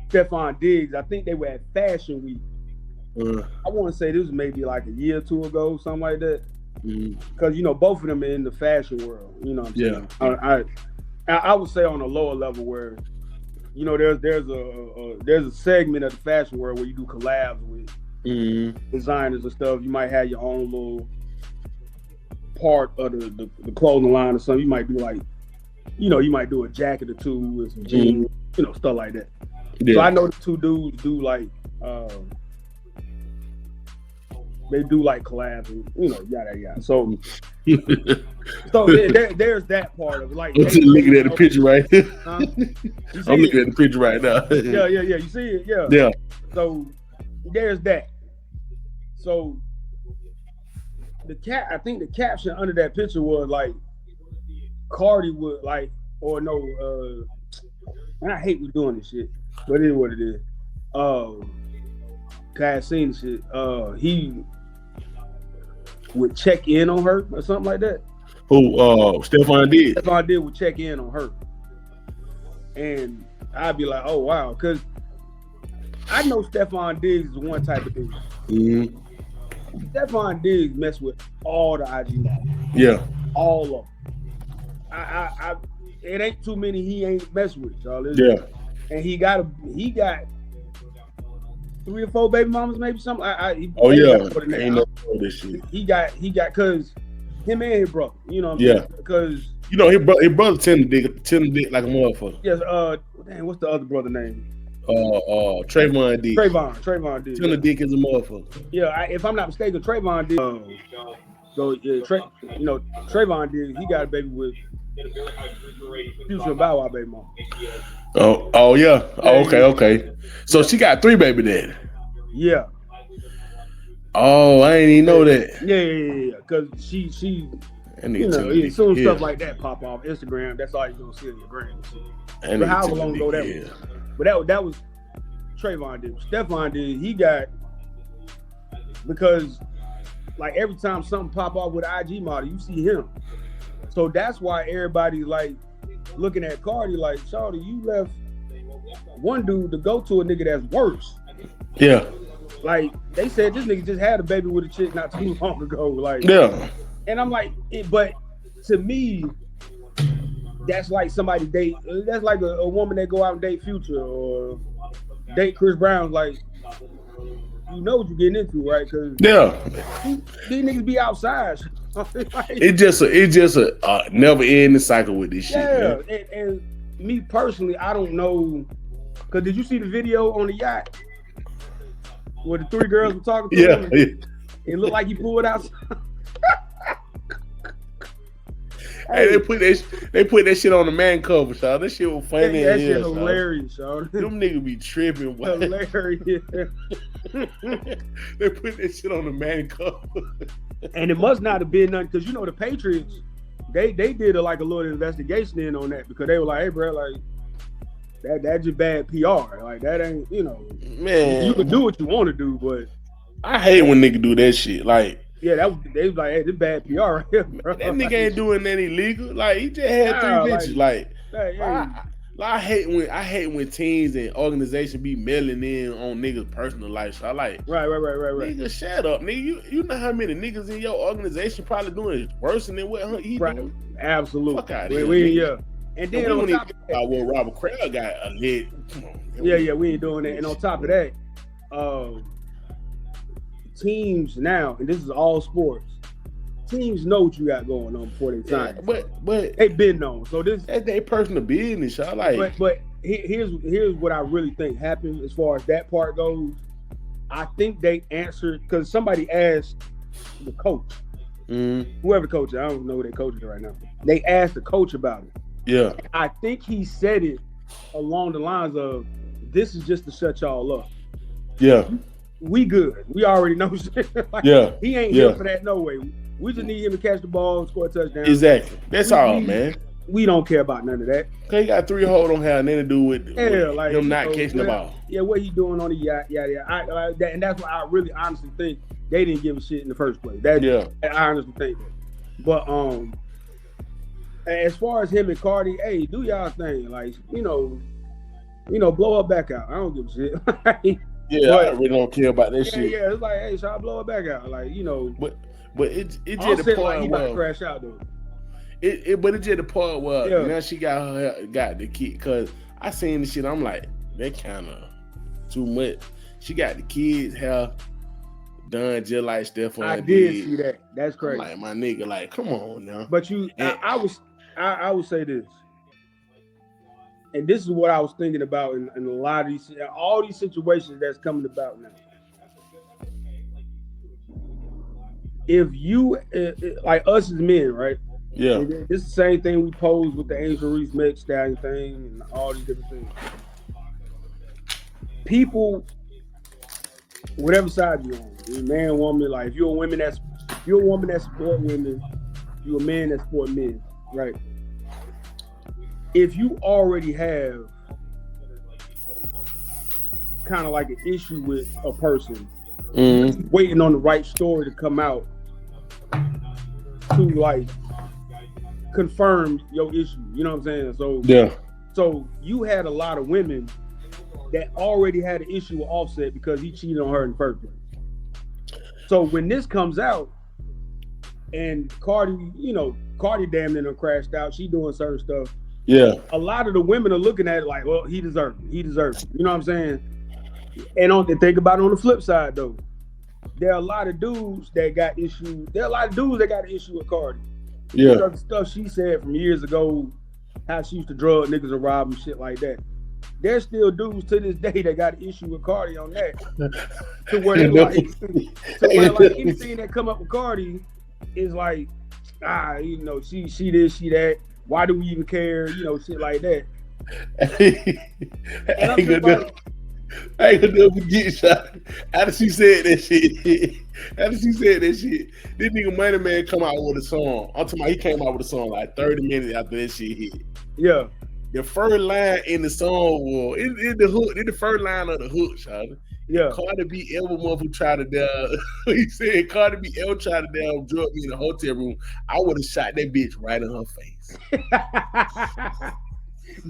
Stephon Diggs. I think they were at Fashion Week. I want to say this was maybe like a year or two ago, something like that. Because both of them are in the fashion world. You know what I'm saying? I would say on a lower level where there's a segment of the fashion world where you do collabs with designers and stuff. You might have your own little part of the clothing line or something. You might do like, you might do a jacket or two with some jeans, stuff like that. Yeah. So I know the two dudes do like they do like collabs and yada yada. So there's that part of it. Like I'm just looking at the picture right here. I'm looking at the picture right now. Yeah. You see it? Yeah. Yeah. So there's that. So I think the caption under that picture was like Cardi would like, or no, and I hate we doing this shit, but it is what it is. I seen this shit. He would check in on her or something like that. Who? Stephon Diggs. Stephon Diggs would check in on her, and I'd be like, oh wow, because I know Stephon Diggs is one type of dude. Stephon Diggs mess with all the IG models. Yeah, all of them. It ain't too many he ain't mess with, y'all. Yeah, and he got 3 or 4 baby mamas, maybe something. Ain't no this shit. He got cause him and his brother. You know what I'm saying? Because his brother tend to dick like a motherfucker. Yes. What's the other brother name? Trayvon Diggs. Trayvon Diggs. Tend to dick is a motherfucker. Yeah. If I'm not mistaken, Trayvon Diggs. Trayvon Diggs. He got a baby with Future Bow Wow baby mama. Oh yeah. Okay. So she got 3 baby daddy. Yeah. Oh, I ain't even know that. Yeah. Because she as soon as stuff like that pop off Instagram, that's all you're gonna see on your gram. But however long ago that was. But that was Trayvon Diggs. Stephon Diggs, he got, because like every time something pop off with an IG model, you see him. So that's why everybody's like looking at Cardi like, shawty, you left one dude to go to a nigga that's worse. Yeah. Like they said this nigga just had a baby with a chick not too long ago. Like, yeah. And I'm like, but to me, that's like somebody date. That's like a woman that go out and date Future or date Chris Brown. Like, you know what you're getting into, right? Because these niggas be outside. It's just a never ending cycle with this shit. Yeah, and me personally, I don't know. Cause did you see the video on the yacht where the three girls were talking to him? Yeah. It looked like he pulled out. Hey, they put that shit on the man cover, y'all. That shit was funny. That shit hilarious, y'all. Them niggas be tripping. Boy. Hilarious. They put that shit on the man cover. And it must not have been nothing, because you know the Patriots, they did a little investigation in on that, because they were like, hey bro, like that's just bad PR. Like that ain't, man. You can do what you want to do, but I hate when niggas do that shit. Like, yeah, they was like, hey, this bad PR right here, bro. That nigga ain't doing that illegal. Like, he just had 3 bitches. Like, I hate when teams and organizations be mailing in on niggas' personal life. So I like, right. Nigga, shut up, nigga. You know how many niggas in your organization probably doing it worse than what he doing? Absolutely. Fuck out of here. And then on top of that, what Robert Kraft got a lit. Yeah, we ain't doing that. And on top of that, teams now, and this is all sports, teams know what you got going on before they sign. Yeah, but they been known. So that's their personal business. I like. But here's what I really think happened as far as that part goes. I think they answered because somebody asked the coach, whoever coach, I don't know who they coaching right now. They asked the coach about it. Yeah, I think he said it along the lines of, "This is just to shut y'all up." Yeah. We good. We already know shit. He ain't here for that no way. We just need him to catch the ball and score a touchdown. Exactly. That's all, man. We don't care about none of that. He got 3 holes don't have nothing to do with him not catching the ball. Yeah, what he doing on the yacht, and that's what I really honestly think they didn't give a shit in the first place. I honestly think that. But as far as him and Cardi, hey, do y'all thing. Like, blow her back out. I don't give a shit. Yeah, I really don't care about that shit. Yeah, it's like, hey, should I blow it back out? Like, But it just the part like he about to crash out though. But it just the part where now she got the kid. Cause I seen the shit, I'm like, that kind of too much. She got the kids' hair done just like Stephon. I did see that. That's crazy. I'm like, my nigga, like, come on now. But I would say this. And this is what I was thinking about in a lot of all these situations that's coming about now. If you, like us as men, right? Yeah. This is the same thing we posed with the Angel Reese Meg Stallion thing and all these different things. People, whatever side you're on, man, woman, like if you're a woman that support women, you're a man that support men, right? If you already have kind of like an issue with a person, waiting on the right story to come out to like confirm your issue, you know what I'm saying? So you had a lot of women that already had an issue with Offset because he cheated on her in the first place. So when this comes out and Cardi damn near crashed out, she doing certain stuff. Yeah. A lot of the women are looking at it like, well, he deserves it. He deserves it. You know what I'm saying? And think about it on the flip side though. There are a lot of dudes that got issues. There are a lot of dudes that got an issue with Cardi. Yeah. The stuff she said from years ago, how she used to drug niggas and rob and shit like that. There's still dudes to this day that got an issue with Cardi on that. to where like anything that come up with Cardi is like, she this, she that. Why do we even care? Shit like that. I ain't gonna never forget, shot. After she said that shit, this nigga Money Man come out with a song. I'm talking about he came out with a song like 30 minutes after that shit hit. Yeah. The first line in the song was in the hook. In the first line of the hook, shot. Yeah. Cardi B ever motherfucker tried to down. He said Cardi B ever tried to down drug me in the hotel room. I would have shot that bitch right in her face.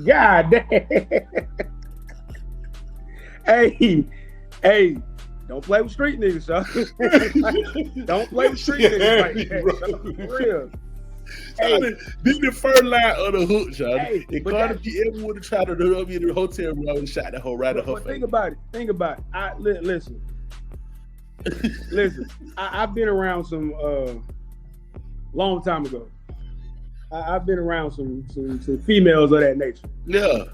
God damn. Hey, don't play with street niggas, son. Don't play with street niggas like that. For real. Hey, this is the first line of the hook, y'all. If Cardi B ever would have tried to drug me in the hotel room, I would have shot that hoe right in her face. Think about it. Listen. I've been around some long time ago. I've been around some females of that nature. Yeah.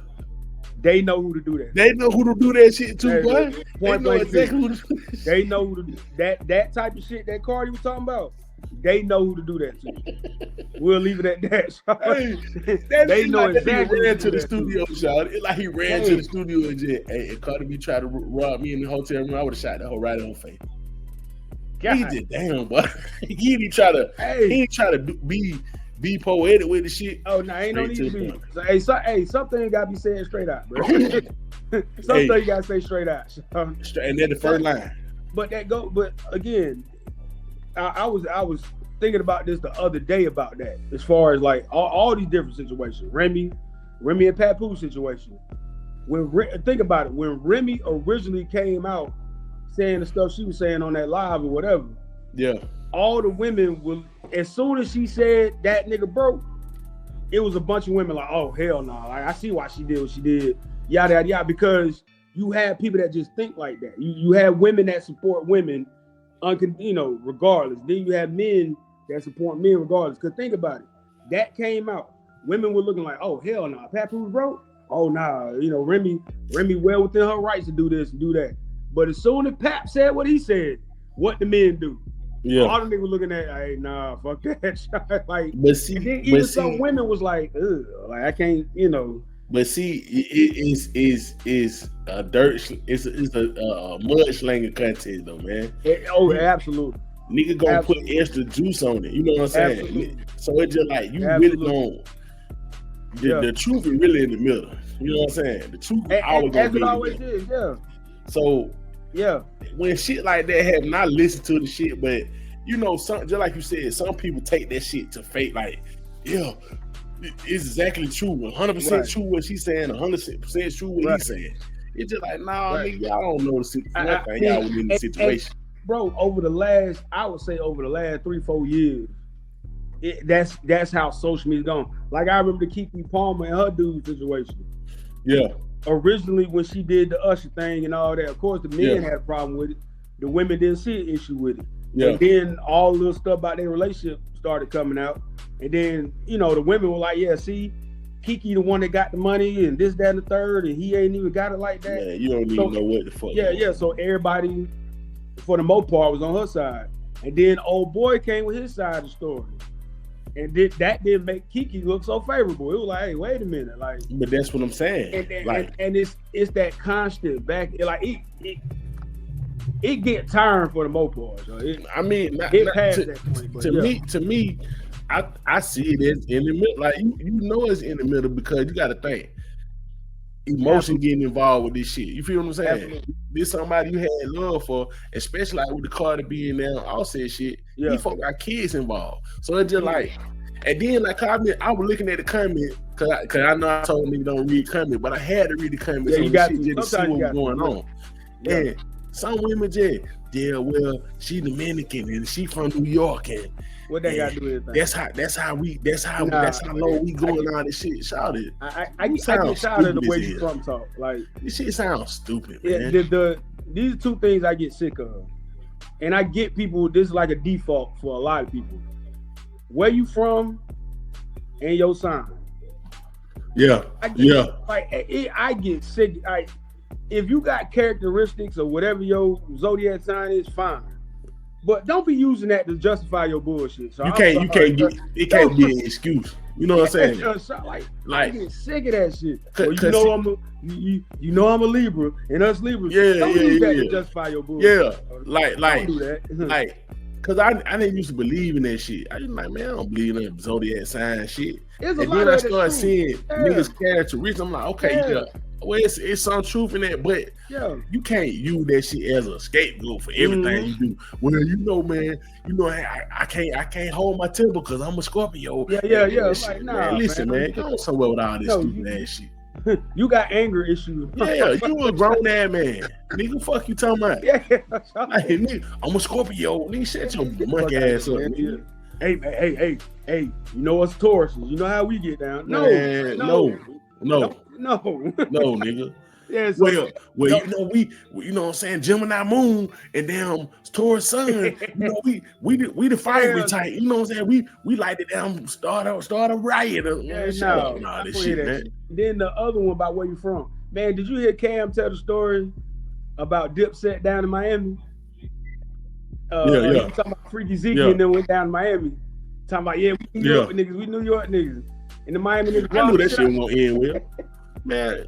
They know who to do that. They know who to do that shit too, boy. They know exactly who to do that. They know who to do that type of shit that Cardi was talking about. They know who to do that to. We'll leave it at that. They know like exactly. He ran to the studio, y'all. It's like he ran to the studio and just, hey, if Cardi B tried to rob me in the hotel room, I would have shot that hoe right in her face. God. He did, damn, boy. He didn't try to be poetic with the shit. Oh, no, ain't no need to be. Something gotta be said straight out, bro. Something you gotta say straight out. And then the first line. But again, I was thinking about this the other day about that, as far as like all these different situations. Remy and Papoose situation. Think about it, when Remy originally came out saying the stuff she was saying on that live or whatever. Yeah. All the women will, as soon as she said that nigga broke, it was a bunch of women like, oh hell no, like I see why she did what she did, yada yada yada, because you have people that just think like that. You have women that support women, regardless. Then you have men that support men regardless. Because think about it, that came out, women were looking like, oh hell no, Papoose broke. Oh nah, Remy well within her rights to do this and do that. But as soon as Pap said what he said, what the men do? Yeah, all the niggas looking at, hey, nah, fuck that. Like, but see, some women was like, ugh, like I can't, But see, it is a it's a mud slinging contest though, man. Absolutely. Nigga gonna put extra juice on it. You know what I'm saying? Absolutely. So it's just like you really don't. The truth is really in the middle. You know what I'm saying? The truth is always gonna be. As it always is, yeah. So. Yeah, when shit like that happen, I listen to the shit, but just like you said, some people take that shit to fake. Like, yeah, it's exactly true, 100% true what she's saying, 100% true what he's saying. It's just like, nah, nigga, y'all don't know the situation. Y'all was in the situation, bro. Over the last 3-4 years, that's how social media's gone. Like I remember the Keke Palmer and her dude situation. Yeah. Originally, when she did the Usher thing and all that, of course, the men had a problem with it. The women didn't see an issue with it. Yeah. And then all the little stuff about their relationship started coming out. And then, the women were like, yeah, see, Keke the one that got the money and this, that, and the third, and he ain't even got it like that. Man, you don't even know what the fuck. Yeah. So everybody, for the most part, was on her side. And then old boy came with his side of the story. And that didn't make Keke look so favorable. It was like, hey, wait a minute, like. But that's what I'm saying. And it's that constant back. Like it get tiring for the most part. So to me, I see it as in the middle. Like it's in the middle because you got to think. Emotion getting involved with this shit. You feel what I'm saying? Absolutely. This somebody you had love for, especially like with the Cardi B and Offset shit. Yeah. These folk got kids involved. So it's just like, and then like I was looking at the comment because I know I told niggas don't read comment, but I had to read the comments just to see what was going on. Yeah. And some women just, well, she Dominican and she from New York and what they got to do with that? That's how low we going on this shit. Shout it. I get shouted the way you from talk. Like this shit sounds stupid, man. These are two things I get sick of. And I get people, this is like a default for a lot of people. Where you from and your sign. Yeah. I get sick. If you got characteristics or whatever your zodiac sign is, fine. But don't be using that to justify your bullshit. So it can't be an excuse. You know what I'm saying? I get sick of that shit. I'm a Libra, and us Libras don't use that to justify your bullshit. Yeah, don't do that. Cause I didn't used to believe in that shit. I was like, man, I don't believe in that zodiac sign shit. And then I started seeing niggas characteristics. I'm like, okay, Well, it's some truth in that, but you can't use that shit as a scapegoat for everything you do. Well, man, I can't hold my temper because I'm a Scorpio. Yeah. Like, nah, man, listen, man, go somewhere with all this stupid ass shit. You got anger issues. Yeah, you a grown ass man. Nigga, fuck you talking about? Yeah. Like, nigga, I'm a Scorpio. Nigga, shut your monkey ass up, nigga. Hey, you know us Tauruses. You know how we get down. No, nigga. Yeah, well, you know you know what I'm saying, Gemini moon and damn Taurus sun. You know we the fiery type. You know what I'm saying? We like to damn start a riot. This shit, man. Then the other one about where you from, man. Did you hear Cam tell the story about Dipset down in Miami? He talking about Freaky Zeke and then went down to Miami. Talking about we New York niggas, we New York niggas, and the Miami niggas. I knew that shit won't end well, man.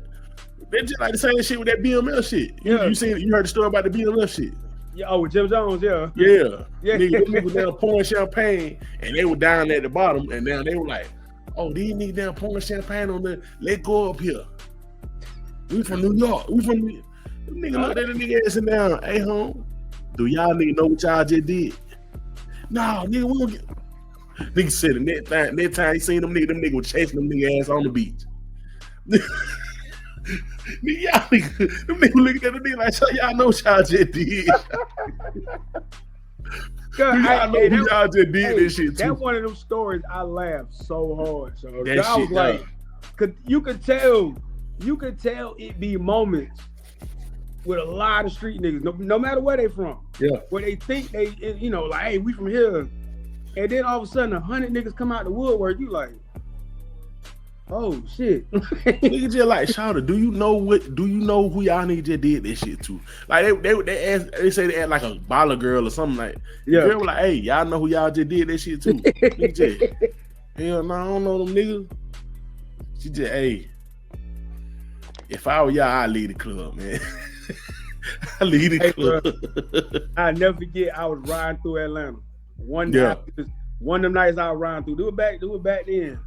They just like the same shit with that BML shit. You heard the story about the BML shit? Yeah, with Jim Jones, yeah. Niggas was down pouring champagne, and they were down at the bottom, and now they were like, "Oh, these niggas down pouring champagne on the. Let go up here. We from New York. We from the nigga look at the nigga ass and down. Hey, home, do y'all nigga know what y'all just did? Nah, nigga, we don't get." Nigga said the next time he seen them nigga was chasing them nigga ass on the beach. Nigga, them niggas looking at the nigga like, so y'all know what y'all just did. Y'all know who y'all just did this shit too. That's one of them stories I laughed so hard. So I was like, you could tell it be moments with a lot of street niggas, no matter where they from. Yeah. Where they think they, like, hey, we from here. And then all of a sudden 100 niggas come out the woodwork, you like, oh shit. Nigga just like, Shawty, do you know who y'all niggas just did this shit to? Like they say they act like a baller girl or something like. The girl was like, hey, y'all know who y'all just did this shit to? Nigga just, hell no, I don't know them niggas. She just, hey, if I were y'all, I'd leave the club, man. I leave the club. Bro, I'll never forget, I was riding through Atlanta. One of them nights I was riding through. Do it back then.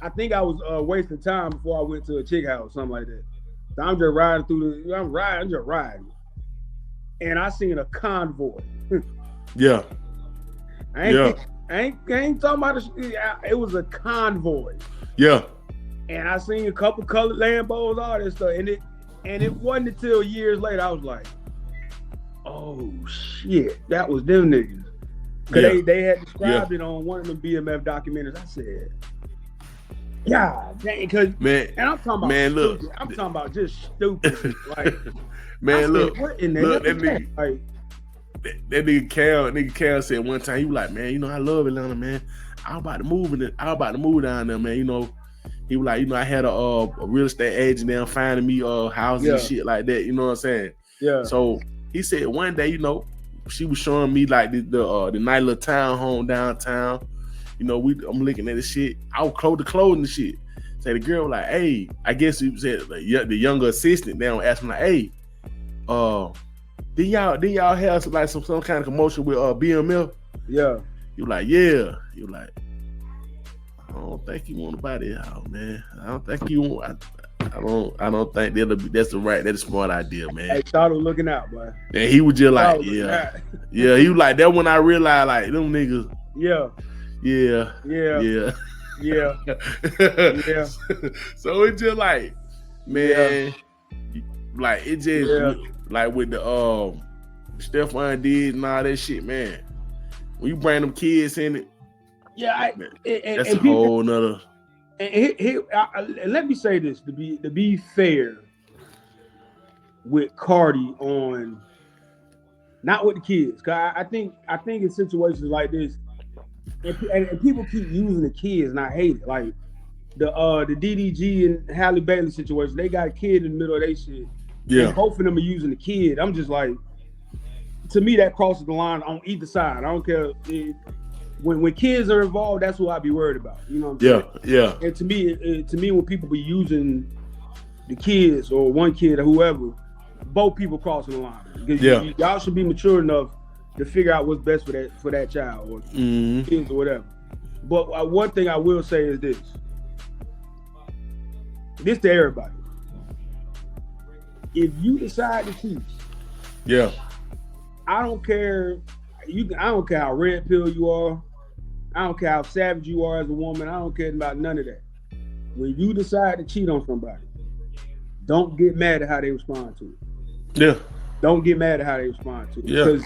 I think I was wasting time before I went to a chick house, something like that. So I'm just riding through I'm just riding. And I seen a convoy. Yeah. I ain't talking about it was a convoy. Yeah. And I seen a couple colored Lambos, all that stuff. And it wasn't until years later I was like, oh shit, that was them niggas. Cause they had described it on one of the BMF documentaries. I said, God dang, cause man, and I'm talking about look, I'm talking about just stupid. Like, man, look, what in there? Look, that nigga Cal said one time, he was like, man, I love Atlanta, man. I was about to move down there, man. He was like, I had a real estate agent down finding me houses and shit like that. You know what I'm saying? Yeah. So he said one day, she was showing me like the nice little townhome downtown. I'm looking at the shit. I was clothing the shit. So the girl was like, hey, I guess he said the younger assistant down asked me like, hey, did y'all have some kind of commotion with BMF? Yeah. You like, yeah. You like, I don't think you want to buy that house, man. I don't think you want. I don't think that's the smart idea, man. Hey, Shawty was looking out, boy. And he was just like, yeah. He was like, that when I realized, like, them niggas. Yeah. So it's just like, man, like it just like with the Stephon Diggs and all that shit, man. When you bring them kids in it, that's a whole nother. And let me say this to be fair with Cardi on, not with the kids, cause I think in situations like this, and people keep using the kids, and I hate it. Like the DDG and Halle Bailey situation, they got a kid in the middle of their shit. Yeah, and both of them are using the kid. I'm just like, to me, that crosses the line on either side. I don't care. When kids are involved, that's what I be worried about. You know what I'm saying? Yeah. And to me, when people be using the kids or one kid or whoever, both people crossing the line. Because y'all should be mature enough to figure out what's best for that child or kids or whatever. But one thing I will say is this to everybody. if you decide to cheat, yeah, I don't care. I don't care how red pill you are. I don't care how savage you are as a woman. I don't care about none of that. When you decide to cheat on somebody, don't get mad at how they respond to it. Yeah. Don't get mad at how they respond to it. Yeah.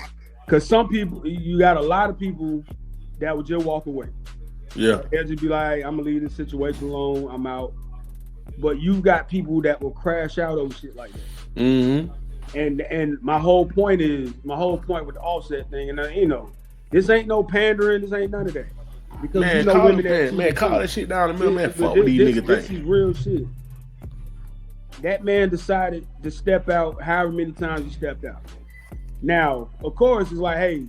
Because some people, you got a lot of people that would just walk away. Yeah. They'll just be like, I'm gonna leave this situation alone. I'm out. But you got people that will crash out over shit like that. Mm-hmm. And my whole point with the Offset thing, and this ain't no pandering, this ain't none of that. Because man, call that shit down the middle, man. Fuck with these niggas this is real shit. That man decided to step out however many times he stepped out. Now, of course, it's like, hey,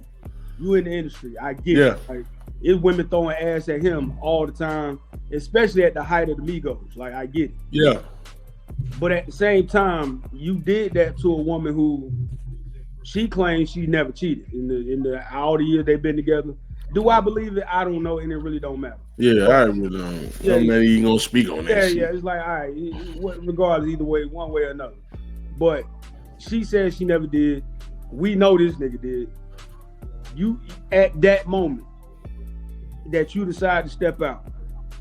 you in the industry. I get it. Like, it's women throwing ass at him all the time, especially at the height of the Migos. Like, I get it. Yeah. But at the same time, you did that to a woman who she claims she never cheated in the all the years they've been together. Do I believe it? I don't know, and it really don't matter. Yeah, I really don't. Yeah, don't matter. You gonna speak on that shit. Yeah, it's like, all right, regardless, either way, one way or another. But she said she never did. We know this nigga did. You, at that moment that you decide to step out,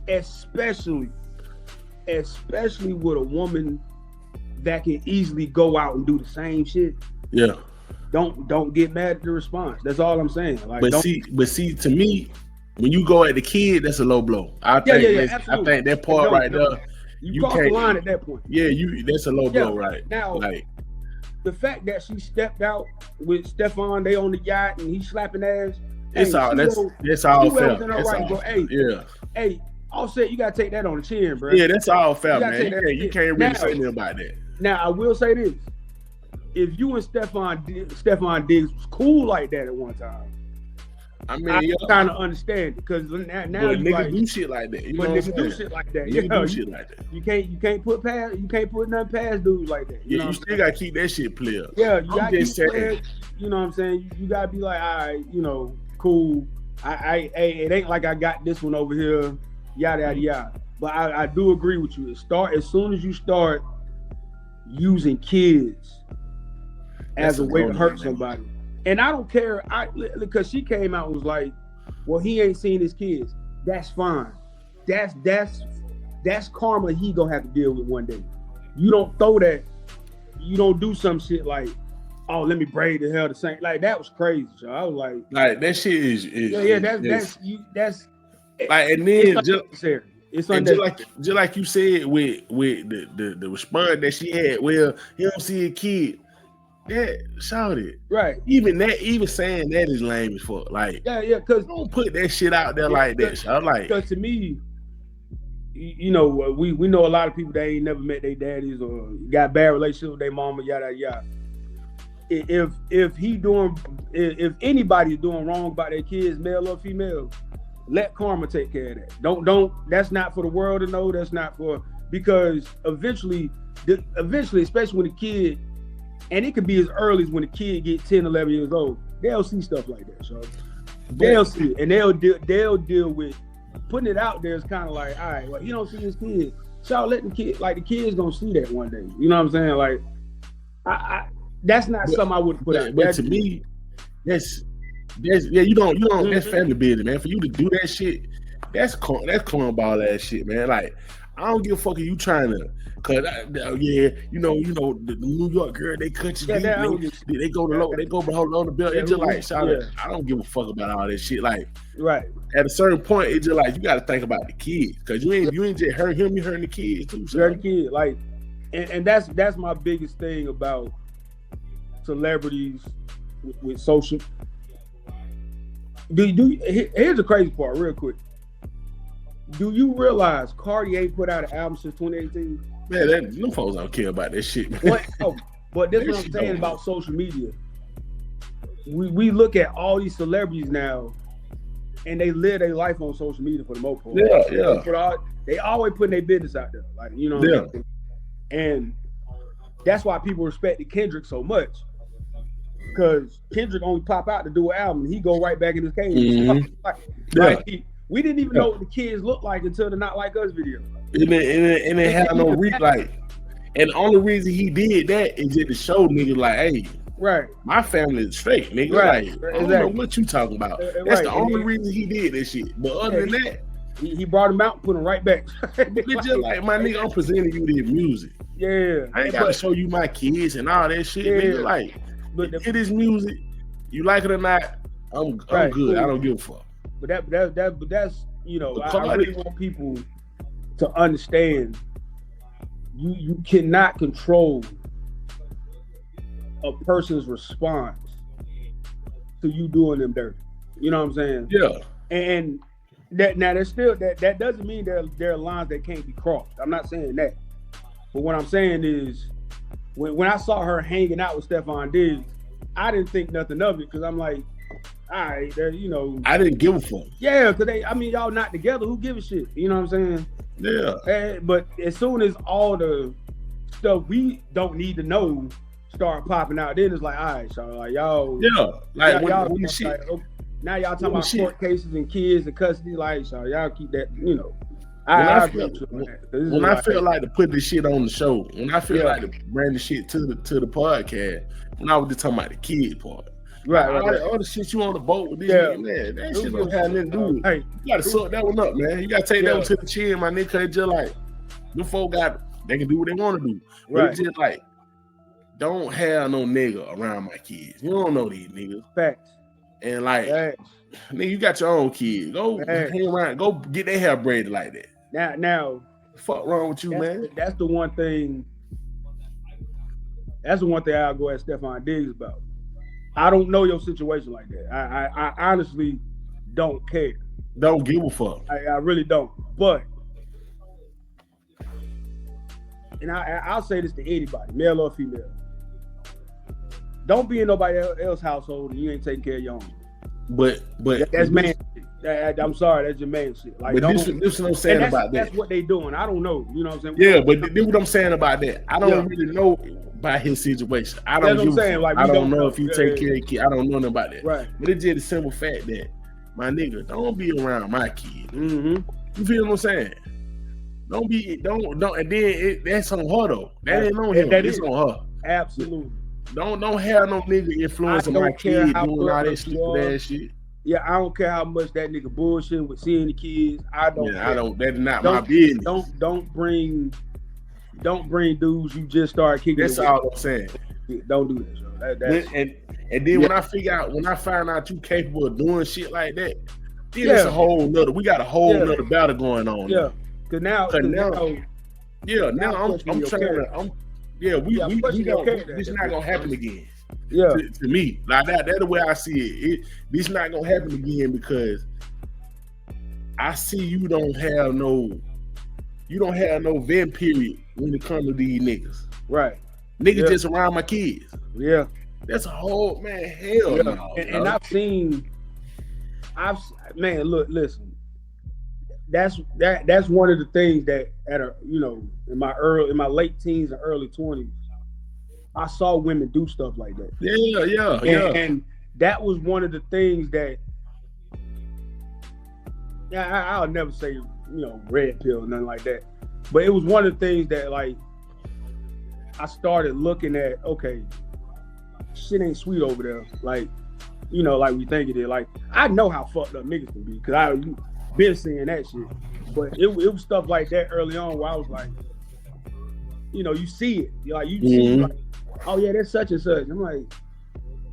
especially with a woman that can easily go out and do the same shit. Yeah. Don't get mad at the response. That's all I'm saying. Like, but see, to me, when you go at the kid, that's a low blow. I think that part right there, you cross the line at that point. Yeah, that's a low blow, right? Now, like, the fact that she stepped out with Stefan, they on the yacht and he slapping ass. That's all fair. Hey, Offset, you gotta take that on the chin, bro. Yeah, that's all fair, man. You can't really say anything about that. Now, I will say this. If you and Stefan Diggs was cool like that at one time, I kind of understand, because now niggas like, do shit like that. You know niggas do shit like that. Do shit like that. You can't put nothing past dudes like that. You still gotta keep that shit clear. Yeah, you gotta keep clear. You know what I'm saying? You gotta be like, all right, cool. It ain't like I got this one over here, yada yada yada. But I do agree with you. As soon as you start using kids as a way to hurt somebody. And I don't care, because she came out and was like, well, he ain't seen his kids. That's fine. That's karma he gonna have to deal with one day. You don't throw that, you don't do some shit like, oh, let me braid the hell the same. Like, that was crazy. So I was like that shit is that's like, and then it's just like you said with the response that she had, well, he don't see a kid. That shouted right. Even saying that is lame as fuck. Like, because don't put that shit out there like that. Shout, like, because to me, we know a lot of people that ain't never met their daddies or got bad relationship with their mama, yada yada. If anybody is doing wrong about their kids, male or female, let karma take care of that. Don't. That's not for the world to know. That's not for, because eventually, especially when the kid. And it could be as early as when a kid gets 10, 11 years old. They'll see stuff like that, so they'll see it, and they'll deal with putting it out there. Is kind of like, all right, well, you don't see his kid, so let the kid, like, the kid's gonna see that one day. You know what I'm saying? Like, I that's not something I would put out. But to me, that's you don't that's family business, man. For you to do that shit, that's cornball ass shit, man. Like, I don't give a fuck if you trying to. Cause the New York girl, they cut you deep, they go below the belt. It's just like, I don't give a fuck about all this shit. Like, right at a certain point, it's just like, you got to think about the kids, cause you ain't just hurt him, you hurting the kids too. So. Hurting the kid, like, and that's my biggest thing about celebrities with social. Here's the crazy part, real quick. Do you realize Cardi ain't put out an album since 2018? Man, them folks don't care about that shit, man. But that's what I'm saying about social media. We look at all these celebrities now, and they live their life on social media for the most part. Yeah. They always putting their business out there, like, you know. What I mean? And that's why people respected Kendrick so much, because Kendrick only pop out to do an album, and he go right back in his cage. Mm-hmm. We didn't even know what the kids looked like until the Not Like Us video. And it had no reach, like, And the only reason he did that is just to show niggas like, hey, right, my family is straight, nigga. Right. Like, I don't know what you talking about. That's the only reason he did that shit. But other than that, he brought him out and put him right back. It's just like, my nigga, I'm presenting you this music. Yeah. I ain't gotta show you my kids and all that shit, nigga. Like, it is music. You like it or not, I'm good. Cool. I don't give a fuck. But that's you know, I really want people to understand you cannot control a person's response to you doing them dirty. You know what I'm saying? Yeah. And that now there's still that doesn't mean there are lines that can't be crossed. I'm not saying that. But what I'm saying is when I saw her hanging out with Stephon Diggs, I didn't think nothing of it because I'm like, all right, you know. I didn't give a fuck. Yeah, because y'all not together. Who give a shit? You know what I'm saying? Yeah. But as soon as all the stuff we don't need to know start popping out, then it's like, all right, so like y'all. Yeah. Like y'all when shit. Like, okay, now y'all talking about court cases and kids and custody, like, so y'all keep that, you know. I feel like to put this shit on the show, when I feel like to bring the shit to the podcast, when I was just talking about the kid part. Right. All the shit you on the boat with this nigga, man, that shit don't have nothing to do with it. You gotta suck that one up, man. You gotta take that one to the chin, my nigga, cause it's just like, them folk they can do what they want to do. But it's just like, don't have no nigga around my kids. You don't know these niggas. Facts. And like, nigga, you got your own kids. Go hang around, go get their hair braided like that. Now, fuck wrong with you, man? That's the one thing. That's the one thing I'll go at Stephon Diggs about. I don't know your situation like that. I honestly don't care. Don't give a fuck. I really don't. But, and I'll say this to anybody, male or female. Don't be in nobody else's household and you ain't taking care of your own. But that's man shit. I'm sorry, that's your man shit. Like, but this is what I'm saying about that. That's what they doing. I don't know. You know what I'm saying? Yeah, but this is what I'm saying about that. I don't really know about his situation. I don't know. Like, I don't know if you take care of your kid. I don't know nothing about that. Right. But it's just the simple fact that, my nigga, don't be around my kid. Mm-hmm. You feel what I'm saying? Don't, and then that's on her though. That ain't on him. It's on her. Absolutely. Don't have no nigga influencing my kid doing all that stupid ass shit. Yeah, I don't care how much that nigga bullshit with seeing the kids. I don't. Yeah, care. That's not my business. Don't bring dudes you just start kicking. That's all I'm saying. Don't do that. And then when I find out you capable of doing shit like that, then it's a whole nother. We got a whole nother battle going on. Yeah, because now I'm trying to. This not gonna happen again. Yeah, to me, like that's the way I see it. This not gonna happen again because I see you don't have no vent period when it comes to these niggas. Right, niggas just around my kids. Yeah, that's a whole hell no. And listen. That's one of the things that in my late teens and early 20s, I saw women do stuff like that. Yeah. And that was one of the things that I'll never say red pill or nothing like that, but it was one of the things that like I started looking at. Okay, shit ain't sweet over there. Like like we think it is. Like I know how fucked up niggas can be because I been seeing that shit, but it was stuff like that early on where I was like, you see it, see like, oh yeah, that's such and such. I'm like,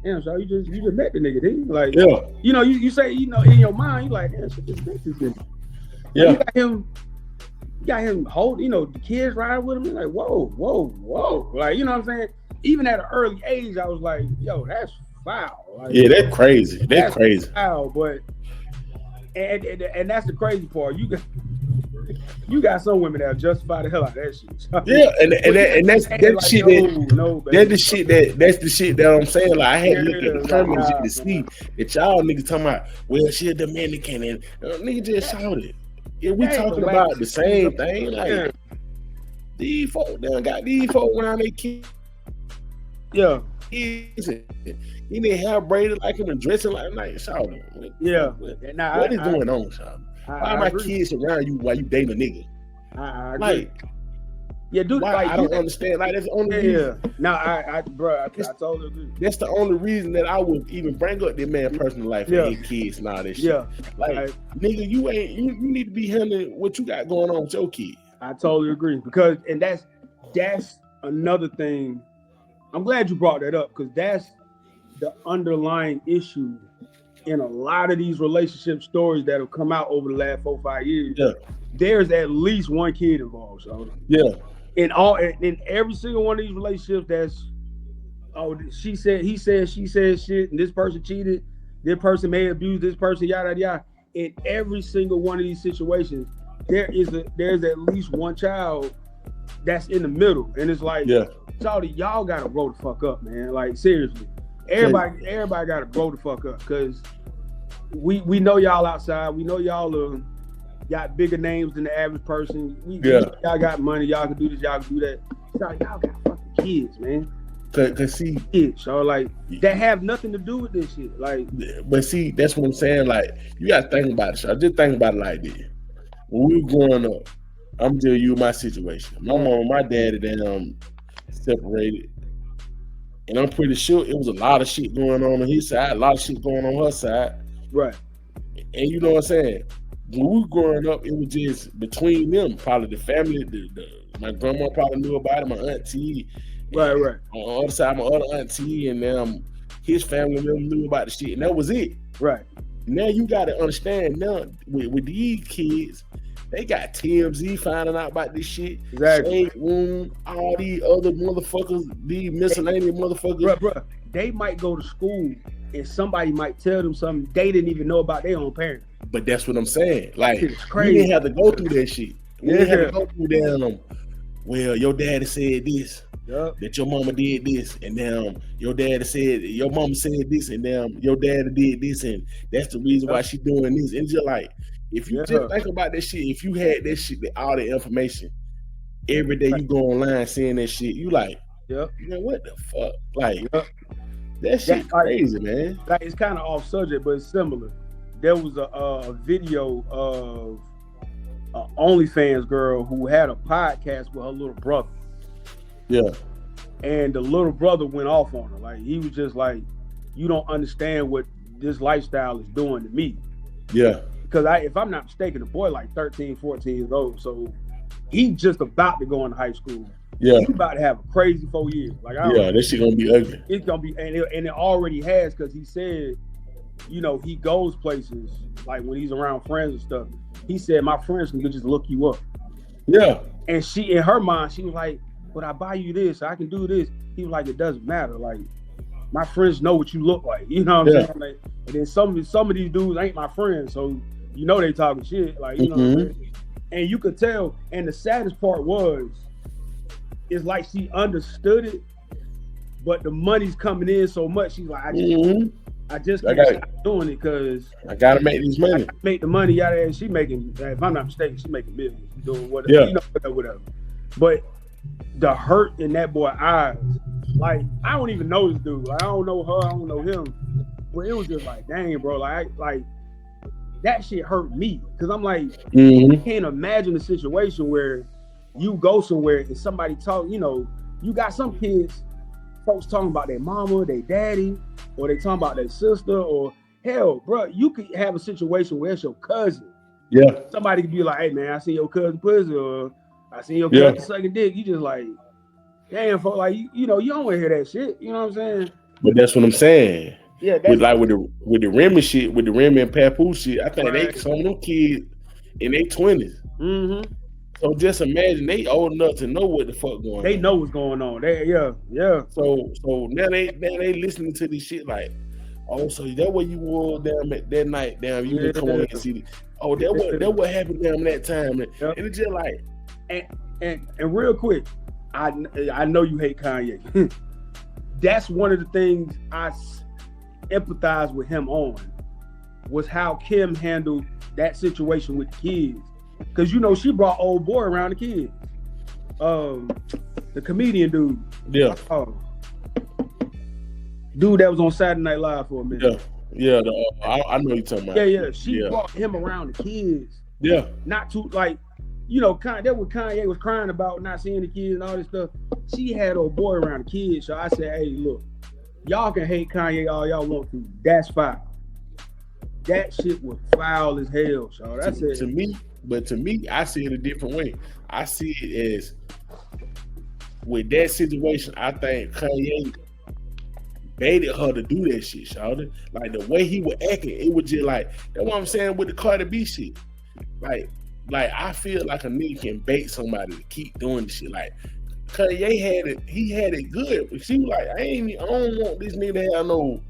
damn, so you just met the nigga, didn't you? Like, you say, in your mind, you like, damn, shit, just met this nigga. Yeah, you got him holding, the kids riding with him. You're like, whoa, like, you know what I'm saying? Even at an early age, I was like, yo, that's foul. Like, yeah, that's crazy. That's crazy. Foul, but. And that's the crazy part. You got some women that justify the hell out of that shit. Yeah, and that's the shit that I'm saying. Like I had to look at the comments to see that y'all niggas talking about. Well, she a Dominican and nigga just shouted. Yeah, we talking about the same thing. Like these folk, they got these folk around their kids. Yeah. He didn't have braided like him and dressing like night. Shout what is going on, Shout? Why are my kids around you while you dating a nigga? I agree. Yeah, dude. Why? Like, I don't understand. Like that's the only reason. Yeah. No, I totally agree. That's the only reason that I would even bring up that man personal life and his kids and all that shit. Yeah. Like, nigga, you need to be handling what you got going on with your kid. I totally agree because, and that's another thing. I'm glad you brought that up because that's the underlying issue in a lot of these relationship stories that have come out over the last 4-5 years. Yeah. There's at least one kid involved. So yeah. In every single one of these relationships, that's she said, he said, she said shit, and this person cheated, this person may abuse this person, yada yada. In every single one of these situations, there's at least one child that's in the middle, and it's like, y'all gotta grow the fuck up, man. Like seriously, everybody gotta grow the fuck up because we know y'all outside, we know y'all got bigger names than the average person. Y'all got money, y'all can do this, y'all can do that. Y'all got fucking kids, man. Cause see, kids, so like that have nothing to do with this shit. Like, but see, that's what I'm saying. Like, you gotta think about it. So I just think about it like this. When we were growing up, I'm telling you my situation. My mom and my daddy then separated, and I'm pretty sure it was a lot of shit going on his side, a lot of shit going on her side. Right. And you know what I'm saying? When we were growing up, it was just between them, probably the family. My grandma probably knew about it, my auntie. Right. On the other side, my other auntie and his family member knew about the shit, and that was it. Right. Now you got to understand. Now with these kids, they got TMZ finding out about this shit. Exactly. Shade Room, all these other motherfuckers, these miscellaneous motherfuckers. Bruh, they might go to school and somebody might tell them something they didn't even know about their own parents. But that's what I'm saying. Like, it's crazy. We didn't have to go through that shit. We didn't have to go through them. Well, your daddy said this. That your mama did this, and now your daddy said your mama said this, and now your daddy did this, and that's the reason why she doing this. And just like, if you just think about that shit, if you had that shit, all the information, every day you go online seeing that shit, you like, you know what the fuck, like, that shit crazy, man. Like, it's kind of off subject, but it's similar. There was a video of an OnlyFans girl who had a podcast with her little brother. Yeah. And the little brother went off on her. Like, he was just like, you don't understand what this lifestyle is doing to me. Yeah. Because if I'm not mistaken, the boy like 13, 14 years old. So he just about to go into high school. Yeah. He's about to have a crazy 4 years. Like, this shit gonna be ugly. It's gonna be, and it already has, because he said, you know, he goes places, like when he's around friends and stuff. He said, my friends can just look you up. Yeah. And she, in her mind, she was like, but I buy you this, I can do this. He was like, it doesn't matter. Like, my friends know what you look like. You know what I'm saying? Like, and then some of these dudes ain't my friends, so you know they talking shit. Like, you know what I'm saying? And you could tell. And the saddest part is like she understood it, but the money's coming in so much. She's like, I just can't stop doing it because I gotta make this money. Make the money out of it. And she making, if I'm not mistaken, she making millions doing whatever. You know, whatever. But the hurt in that boy's eyes, like, I don't even know this dude. Like, I don't know her, I don't know him. But it was just like, dang, bro, like that shit hurt me. Cause I'm like, I can't imagine a situation where you go somewhere and somebody talk, you know, you got some kids, folks talking about their mama, their daddy, or they talking about their sister, or hell, bro, you could have a situation where it's your cousin. Yeah. Somebody could be like, hey man, I see your cousin pussy, or I seen your cousin sucking dick. You just like, damn, folks, like, you know, you don't want to hear that shit. You know what I'm saying? But that's what I'm saying. Yeah, with the Remy shit, with the Remy and Papoose shit, I think some of them kids in their 20s. So just imagine they old enough to know what the fuck going on. They know what's going on. So now they listening to this shit like, oh, so that what you wore down that night? Damn, you can come on and see. Oh, that what happened down that time. And it's just like. And real quick, I know you hate Kanye. That's one of the things I empathize with him on, was how Kim handled that situation with the kids. Because, you know, she brought old boy around the kids. The comedian dude. Yeah. Dude that was on Saturday Night Live for a minute. Yeah. I know you're talking about. Yeah. She brought him around the kids. Yeah. Not to, like, you know, that what Kanye was crying about, not seeing the kids and all this stuff. She had old boy around the kids, so I said, hey, look, y'all can hate Kanye all y'all want to. That's foul. That shit was foul as hell, so that's it. To me, I see it a different way. I see it as with that situation, I think Kanye baited her to do that shit, shawty. Like the way he was acting, it was just like that's what I'm saying with the Cardi B shit. Like I feel like a nigga can bait somebody to keep doing the shit. Like Kanye he had it good, but she was like, I don't want this nigga to have no.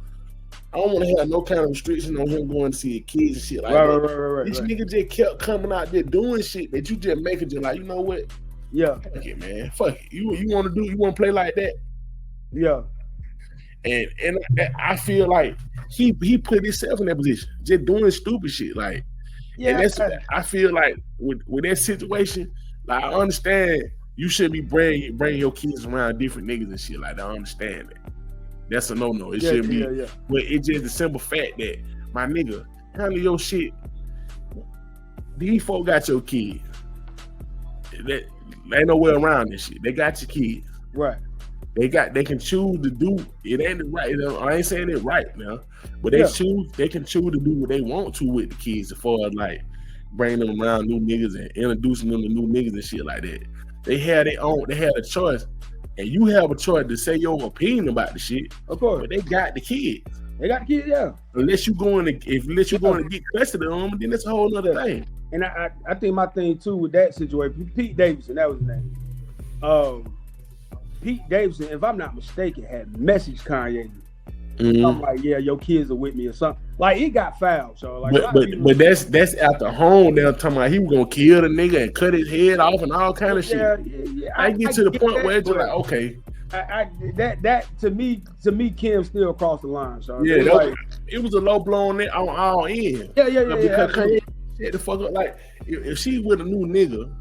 I don't want to have no kind of restriction on him going to see his kids and shit like that. Right. This nigga just kept coming out there doing shit that you just make it just like, you know what? Yeah. Fuck it, man. Fuck it. You want to play like that? Yeah. And I feel like he put himself in that position, just doing stupid shit. Like, yeah. And that's I feel like with that situation, like I understand you should be bringing your kids around different niggas and shit. Like I understand that. That's a no-no. It shouldn't be. Yeah. But it's just the simple fact that, my nigga, handle your shit. These folks got your kids. They ain't nowhere around this shit. They got your kids. Right. They can choose to do it. Ain't right. I ain't saying it right now, but they can choose to do what they want to with the kids, as far as like bringing them around new niggas and introducing them to new niggas and shit like that. They had a choice. And you have a choice to say your opinion about the shit. Of course. But they got the kids. Yeah. Unless you going to get custody of them, then that's a whole other thing. And I think my thing too with that situation, Pete Davidson, that was his name. Pete Davidson, if I'm not mistaken, had messaged Kanye. Mm-hmm. I'm like, yeah, your kids are with me or something. Like it got fouled, so like. But that's after home. They're talking about he was gonna kill the nigga and cut his head off and all kind of shit. Yeah. I get to the point where it's like, okay. That to me, Kim still crossed the line. So yeah, it was a low blown on all ends. Yeah. Because Kanye shit the fuck up. Like if she with a new nigga.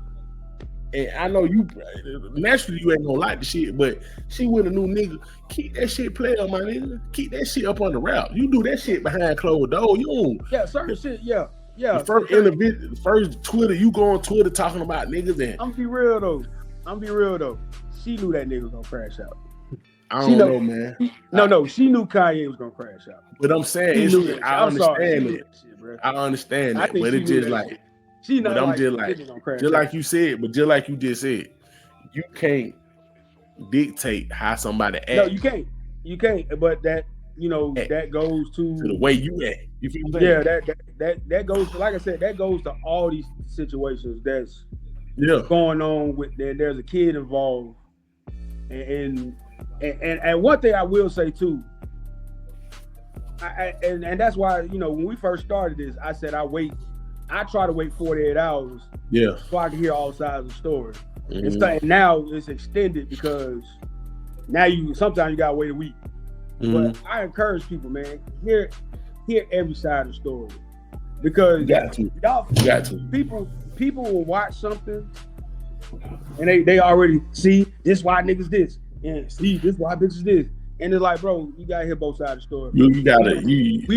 And I know you naturally you ain't gonna like the shit, but she with a new nigga. Keep that shit playing, my nigga. Keep that shit up on the wrap. You do that shit behind closed doors. You don't. Yeah, certain shit. Yeah. The first Twitter, you go on Twitter talking about niggas. And I'm be real though. She knew that nigga was gonna crash out. I don't know, man. No, she knew Kanye was gonna crash out. But I'm saying, I understand it. I understand that, but it's just like. But I'm just like you said, but just like you just said, you can't dictate how somebody acts. No, you can't. But that that goes to the way you act. You feel what I'm saying? Yeah, that goes to, like I said, that goes to all these situations that's going on with there's a kid involved, and one thing I will say too, and that's why when we first started this, I said I try to wait 48 hours so I can hear all sides of the story. Mm-hmm. And now it's extended because now sometimes you gotta wait a week. Mm-hmm. But I encourage people, man, hear every side of the story. Because you got to. People will watch something and they already see this why niggas this and see this why bitches this. And it's like, bro, you gotta hear both sides of the story. We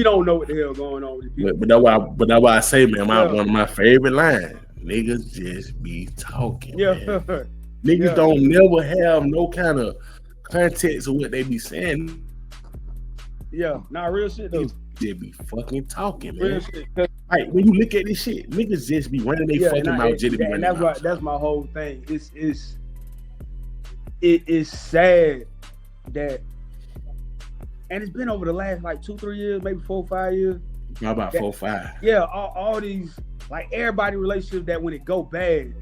don't know what the hell going on with these people. But that's why I say, man, one of my favorite lines, niggas just be talking. Yeah. Man. Niggas don't never have no kind of context of what they be saying. Yeah, real shit though. They be fucking talking, man. Real shit. Like when you look at this shit, niggas just be running their fucking mouth. And that's my whole thing. It is sad that. And it's been over the last like 2-3 years, maybe 4-5 years. How about 4-5? Yeah, all these like everybody relationships that when it go bad,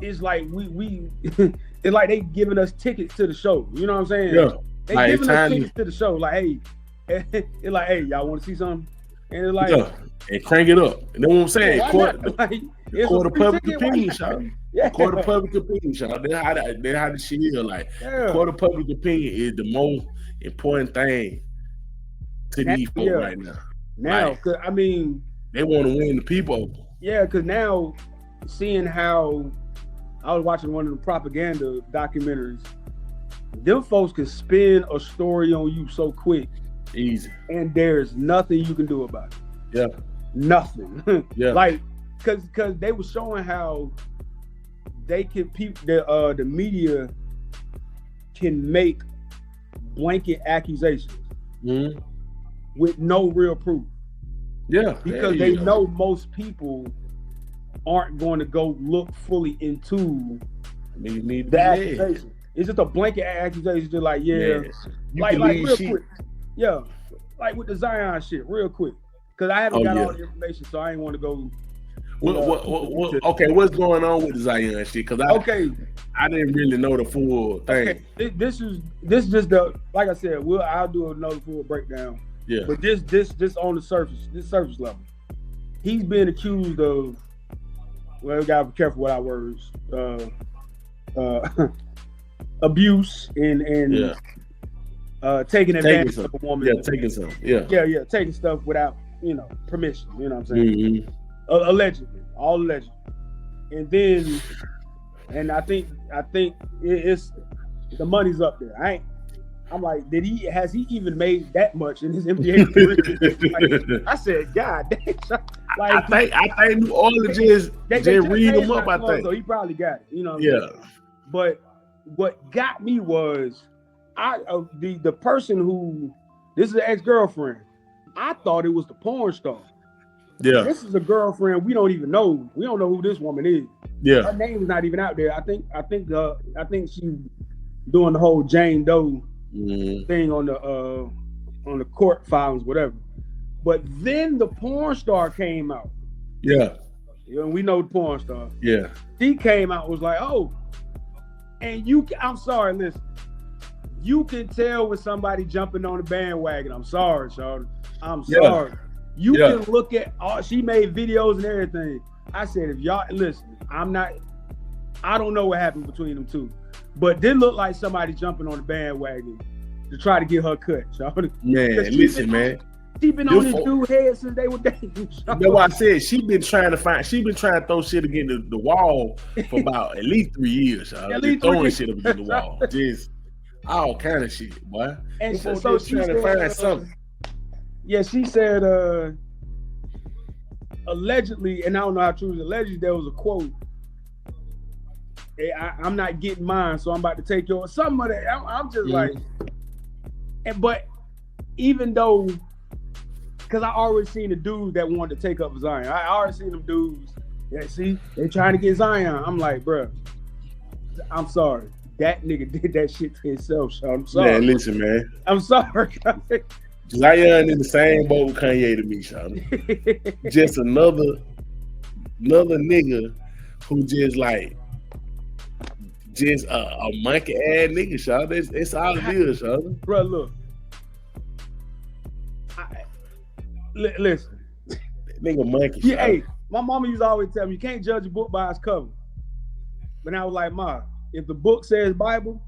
it's like we it's like they giving us tickets to the show. You know what I'm saying? Yeah. They giving us tickets to the show. Like, hey, it's like, hey, y'all want to see something? And it's like, and crank it up. You know what I'm saying? Court of public opinion, shot. Yeah. Court of public opinion, shot. That's how the shit is. Like, court of public opinion is the most important thing to these folks right now. Now, like, cause, I mean, they want to win the people. Yeah, because now seeing how I was watching one of the propaganda documentaries, them folks can spin a story on you so quick, easy, and there's nothing you can do about it. Yeah, nothing. Yeah, like because they were showing how they can the media can make blanket accusations with no real proof. Yeah, because they know most people aren't going to go look fully into the accusation. It's just a blanket accusation, just like like real quick, like with the Zion shit, real quick, because I haven't got all the information, so I ain't want to go. Okay, what's going on with the Zion shit? Because I didn't really know the full thing. Okay. This is just the, like I said, I'll do another full breakdown. Yeah. But this on the surface, this surface level, he's being accused of. Well, we gotta be careful with our words. Abuse and taking advantage of a woman. Yeah, taking some. Yeah, taking stuff without permission. You know what I'm saying? Allegedly, all alleged. And then, and I think it's the money's up there. I'm like, has he even made that much in his NBA career? I said, God damn. Like, I think New Orleans just read him up. I think so. He probably got it. You know what I'm saying? But what got me was the person who, this is an ex-girlfriend. I thought it was the porn star. Yeah. This is a girlfriend we don't even know. We don't know who this woman is. Yeah. Her name is not even out there. I think she's doing the whole Jane Doe thing on the court filings, whatever. But then the porn star came out. Yeah. We know the porn star. Yeah. She came out, was like, oh, and I'm sorry, listen. You can tell when somebody jumping on the bandwagon. I'm sorry, Charlotte. I'm sorry. You can look at she made videos and everything. I said, if y'all listen, I don't know what happened between them two. But did look like somebody jumping on the bandwagon to try to get her cut, Charlotte. Man, listen, man. She been on this dude's head since they were dating. That's what I said. She been trying to throw shit against the wall for about at least 3 years. Just throwing shit up against the wall. Just all kind of shit, boy. And so she trying to find something. Yeah, she said allegedly, and I don't know how true it is, allegedly there was a quote. Hey, I'm not getting mine, so I'm about to take yours. Something of that. I'm just like, but even though, because I already seen the dudes that wanted to take up Zion. I already seen them dudes. Yeah, see, they trying to get Zion. I'm like, bro, I'm sorry. That nigga did that shit to himself, so I'm sorry. Man, listen, man. I'm sorry. Zion in the same boat with Kanye to me, Sean. Just another nigga who just like a monkey ass nigga, Sean. It's all it is, Sean. Bro, look. Listen. Nigga monkey. Yeah, hey, my mama used to always tell me you can't judge a book by its cover. But I was like, Ma, if the book says Bible.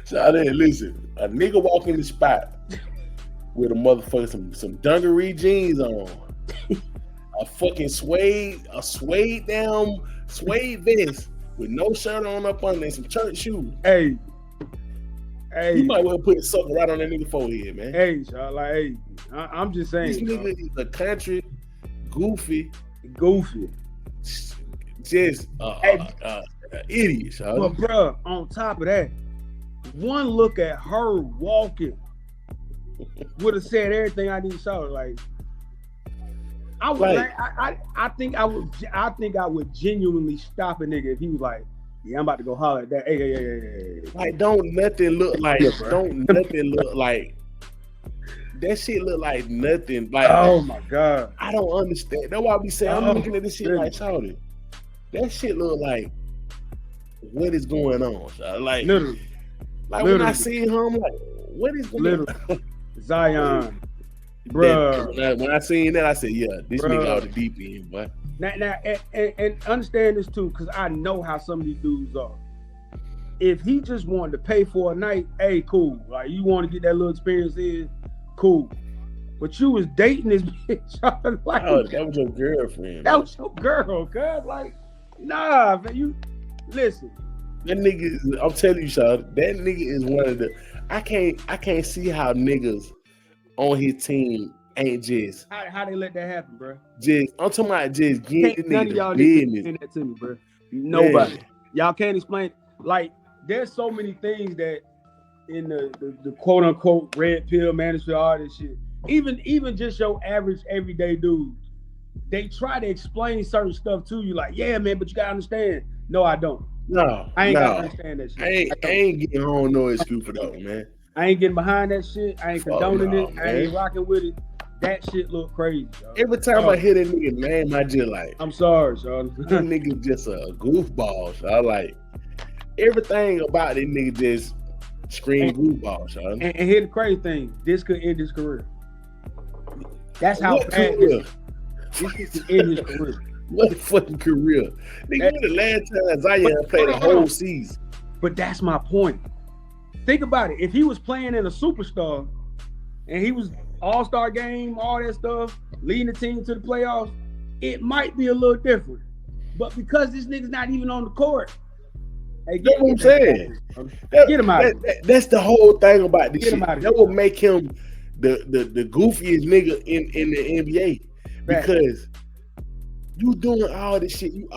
So I didn't listen. A nigga walk in the spot with a motherfucker some dungaree jeans on, a fucking suede vest with no shirt on up under and some church shoes. Hey, you might want to put something right on that nigga forehead, man. Hey, Sean, like, hey, I'm just saying. This nigga is a country goofy, just idiot, Sean. But bro, on top of that, one look at her walking would have said everything I need to show. Like, I think I would genuinely stop a nigga if he was like, yeah, I'm about to go holler at that. Hey. Like, don't nothing look like that shit look like nothing. Like, oh my God. I don't understand. That's why we say I'm looking at this shit like, Shawty, that shit look like, what is going on? Like, literally. When I see him, I'm like, what is going on? Zion, bruh. When I seen that, I said, yeah, this nigga out the deep end, boy. Now, and understand this too, because I know how some of these dudes are. If he just wanted to pay for a night, hey, cool. Like, you want to get that little experience in, cool. But you was dating this bitch. Like, that was your girlfriend. That was your girl, cuz. Like, nah, man, you listen. That nigga, I'm telling you, Sean, that nigga is one of the. I can't see how niggas on his team ain't just how they let that happen, bro. I'm talking about just getting the none of y'all business. Explain that to me, bro. Nobody. Y'all can't explain. Like, there's so many things that in the quote unquote red pill manosphere, all this shit. Even just your average everyday dude, they try to explain certain stuff to you, like, yeah, man, but you gotta understand. No, I don't. No, I ain't gotta understand that shit. I ain't getting home no excuse for that, man. I ain't getting behind that shit. I ain't condoning it. Man. I ain't rocking with it. That shit look crazy, y'all. Every time I hear that nigga name, I just like, I'm sorry, Sean. That nigga just a goofball, Sean. Like, everything about this nigga just scream goofball, Sean. And here's the crazy thing. This could end his career. That's how bad this could end his career. What fucking career? Nigga, the last time Zion played a whole season. But that's my point. Think about it. If he was playing in a superstar and he was all-star game, all that stuff, leading the team to the playoffs, it might be a little different. But because this nigga's not even on the court, hey, that's what I'm saying. Get him out. That's the whole thing about this shit. That will make him the goofiest nigga in the NBA because you doing all this shit. You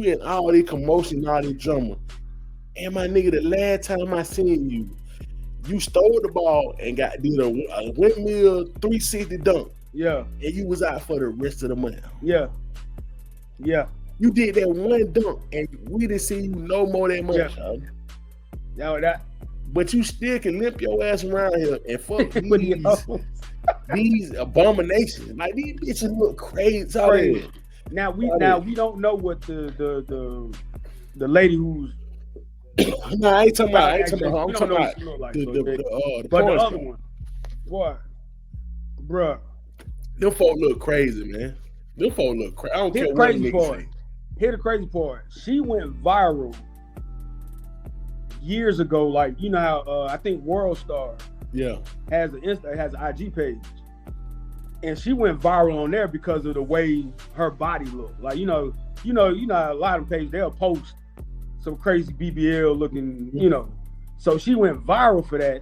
in all this commotion, all this drama. And my nigga, the last time I seen you, you stole the ball and did a windmill 360 dunk. Yeah. And you was out for the rest of the month. Yeah. Yeah. You did that one dunk and we didn't see you no more that much. Yeah. But you still can limp your ass around here and fuck these abominations. Like, these bitches look crazy. Now we don't know what the lady who's no, I ain't talking about. I'm talking about the other one. What, bruh? Them folk look crazy, man. Them folk look crazy. I don't care what niggas say. Here's the crazy part. She went viral years ago. Like, you know how I think World Star has an IG page, and she went viral on there because of the way her body looked. Like, you know, a lot of pages they'll post some crazy BBL looking, you know. So she went viral for that.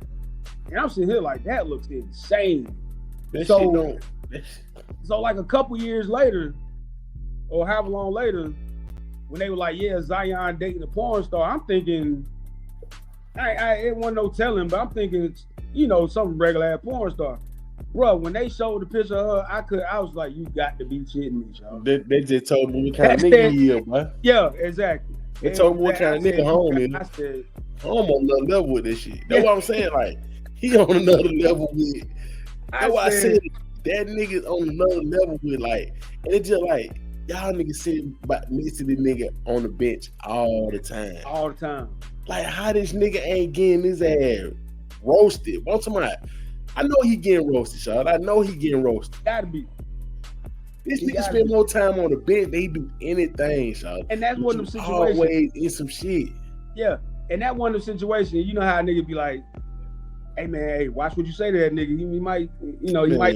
And I'm sitting here like, that looks insane. So like a couple years later, or however long later, when they were like, yeah, Zion dating a porn star, I'm thinking, it wasn't no telling, but I'm thinking it's, you know, some regular ass porn star. Bro, when they showed the picture of her, I was like, you got to be shitting me, y'all. They just told me what kind of nigga he is, man. Yeah, exactly. They told me what kind of nigga home is. I said, I'm on another level with this shit. That's what I'm saying. Like, he on another level with. That's why I said that nigga's on another level with, like, and it's just like, y'all niggas sitting next to this nigga on the bench all the time. All the time. Like, how this nigga ain't getting his ass roasted? I'm talking about, I know he getting roasted, Sean. I know he getting roasted. Gotta be. This nigga spend more time on the bench than he do anything, Sean. And that's one of them situations. Always in some shit. Yeah, and that one of them situations, you know how a nigga be like, hey man, hey, watch what you say to that nigga. He might, you know, he might.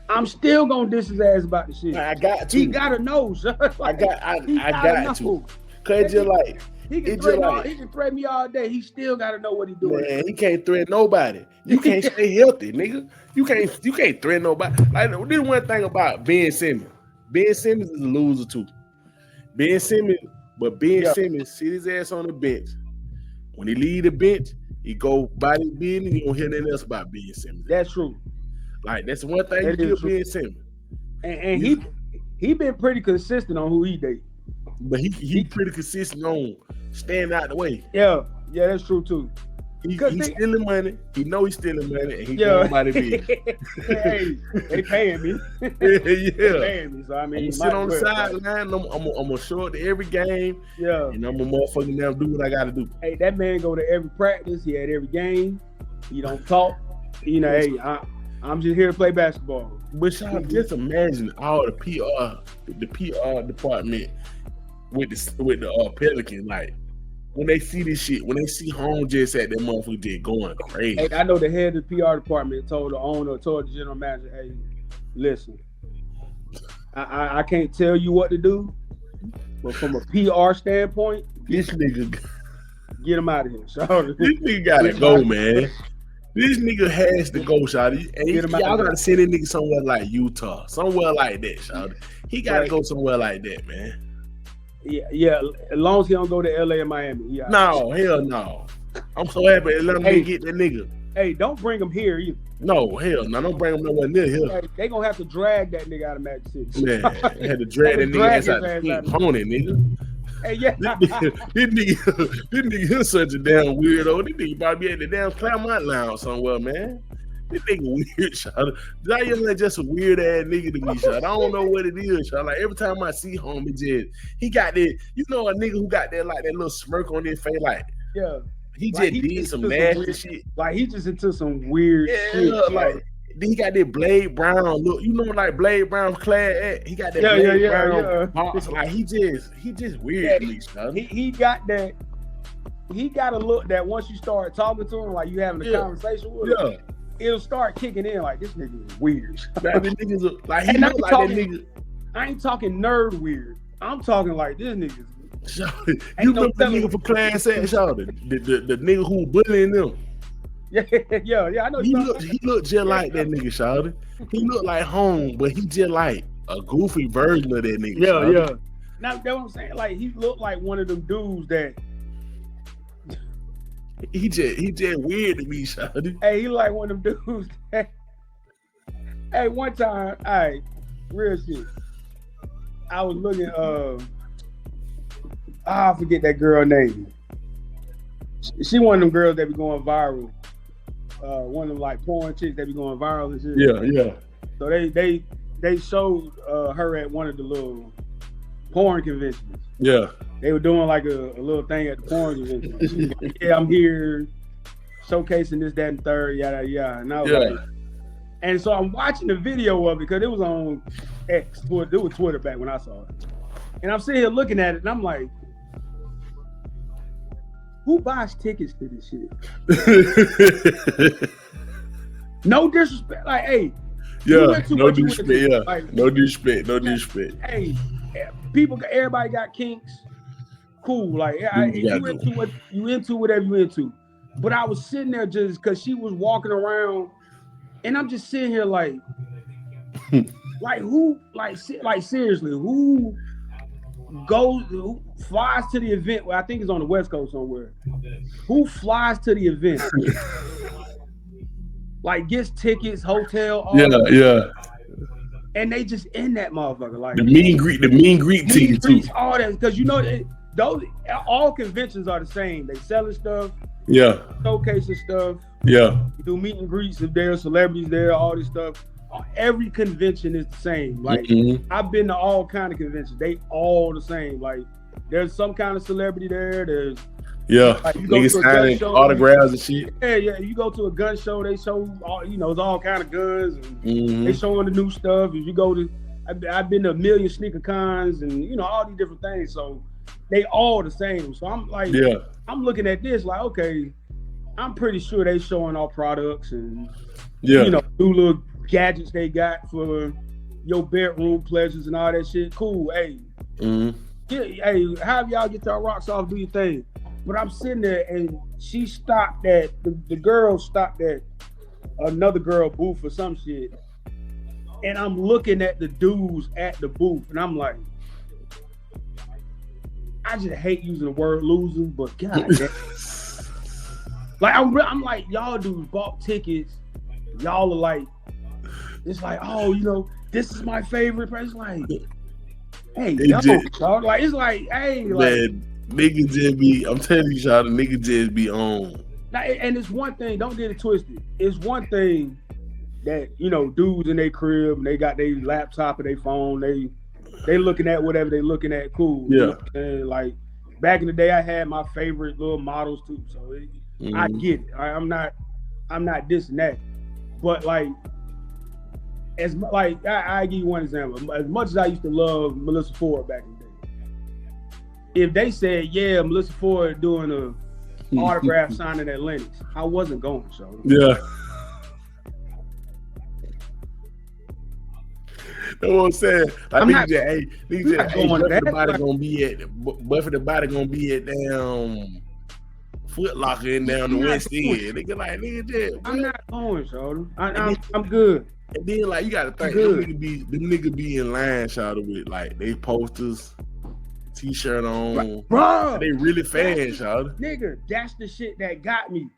I'm still gonna diss his ass about the shit. I got to. He gotta know, son. Like, I got to. Cause it's just like, he can threaten me all day. He still gotta know what he doing. Man, he can't threaten nobody. You can't stay healthy, nigga. You can't threaten nobody. Like, this one thing about Ben Simmons. Ben Simmons is a loser too. Ben Simmons sit his ass on the bench. When he leave the bench, he go body business. You don't hear nothing else about Ben Simmons. That's true. Like, that's one thing you give Ben Simmons. And he been pretty consistent on who he date. But he pretty consistent on staying out the way. Yeah, that's true too. He's stealing money. He know he's stealing money, and he doing nobody big. Hey, they paying me. They paying me. So I mean, I'm sit on the sideline. I'm gonna show up to every game. Yeah, and I'm gonna motherfucking now do what I gotta do. Hey, that man go to every practice. He at every game. He don't talk. You know, hey, I'm just here to play basketball. But y'all just imagine all the PR department with the Pelican, like, when they see this shit, when they see home just at that motherfucker just going crazy. Hey, I know the head of the PR department told the owner, told the general manager, hey, listen, I can't tell you what to do, but from a PR standpoint, this nigga get him out of here. So, this nigga gotta go, man. This nigga has to go, shawty. And y'all gotta send this nigga somewhere like Utah, somewhere like that, shawty. He gotta go somewhere like that, man. Yeah. As long as he don't go to LA and Miami. Yeah. No, hell no. I'm so happy to let him get that nigga. Hey, don't bring him here either. No, hell no. Don't bring him nowhere near here. Hey, they gonna have to drag that nigga out of Magic City. Man, they had to drag that nigga inside the pink pony, nigga. Hey, yeah. This nigga such a damn weirdo. This nigga probably be at the damn Claremont Lounge somewhere, man. This nigga weird, shot. Zion is just a weird ass nigga to me, shot. I don't know what it is, shot. Like every time I see him, he got that, you know, a nigga who got that like that little smirk on his face, like he just did some nasty shit. Like he just into some weird shit. Like he got that Blade Brown look, you know, like Blade Brown clad. He got that Blade Brown box. Like he just weird to me, shot. He got that. He got a look that once you start talking to him, like you having a conversation with him. It'll start kicking in like this nigga is weird. Like, he look like that nigga. I ain't talking nerd weird. I'm talking like this nigga. You remember the nigga for Class Act, the nigga who bullying them. Yeah. I know. He looked just like that nigga, shawty. He looked like home, but he just like a goofy version of that nigga. Yeah. Now that's what I'm saying. Like he looked like one of them dudes that. He just weird to me, shawty. Hey, he like one of them dudes. Hey, one time, real shit. I was looking. I forget that girl name. She one of them girls that be going viral. One of them like porn chicks that be going viral and shit. Yeah. So they showed her at one of the little porn conventions. Yeah. They were doing like a little thing at the porn convention. I'm here showcasing this, that, and third, yada yada. And I was like, and so I'm watching the video of it because it was on X, it was Twitter back when I saw it. And I'm sitting here looking at it and I'm like, who buys tickets to this shit? No disrespect. Like, hey. Yeah, no disrespect. Yeah, like, no disrespect. Hey, everybody got kinks. Cool. Like, you into whatever you into. But I was sitting there just because she was walking around, and I'm just sitting here like, who, like seriously, who flies to the event? Well, I think it's on the West Coast somewhere. Who flies to the event? Like gets tickets, hotel, all that. And they just in that motherfucker. Like the mean greet team too. All that, because you know those all conventions are the same. They selling stuff, showcasing stuff. You do meet and greets if there are celebrities there, all this stuff. Every convention is the same. Like I've been to all kind of conventions. They all the same. Like there's some kind of celebrity there. There's like you go to a gun show, autographs and shit. Yeah. You go to a gun show, they show all, it's all kind of guns. And they showing the new stuff. If you go to, I've been to a million sneaker cons and all these different things. So they all the same. So I'm like, I'm looking at this like, okay, I'm pretty sure they showing all products and new little gadgets they got for your bedroom pleasures and all that shit. Cool, hey. Hey, have y'all get your rocks off, do your thing. But I'm sitting there and she stopped at, the girl stopped at another girl booth or some shit. And I'm looking at the dudes at the booth and I'm like, I just hate using the word losing, but god damn. Like I'm like, y'all dudes bought tickets. Y'all are like, it's like, oh, this is my favorite person. It's like, hey, dog. Like, it's like, hey, like, man, nigga just be, I'm telling you, y'all, the nigga just be on. Now, and it's one thing, don't get it twisted. It's one thing that, dudes in their crib, and they got their laptop or their phone, they looking at whatever they looking at, cool. Yeah. Like, back in the day, I had my favorite little models too, so I get it. I'm not dissing that. But like, I give you one example. As much as I used to love Melissa Ford back in the day, if they said, yeah, Melissa Ford doing a autograph signing at Lennox, I wasn't going, so. Yeah. That's what I'm saying. Like, Buffett the body gonna be at damn Foot Locker in down the West End. Nigga like, nigga, that. I'm not going, Shorty. I'm good. And then like you gotta think them nigga be in line, Shorty, with like they posters, t-shirt on. Bro, they really fans, Shorty. Nigga, that's the shit that got me.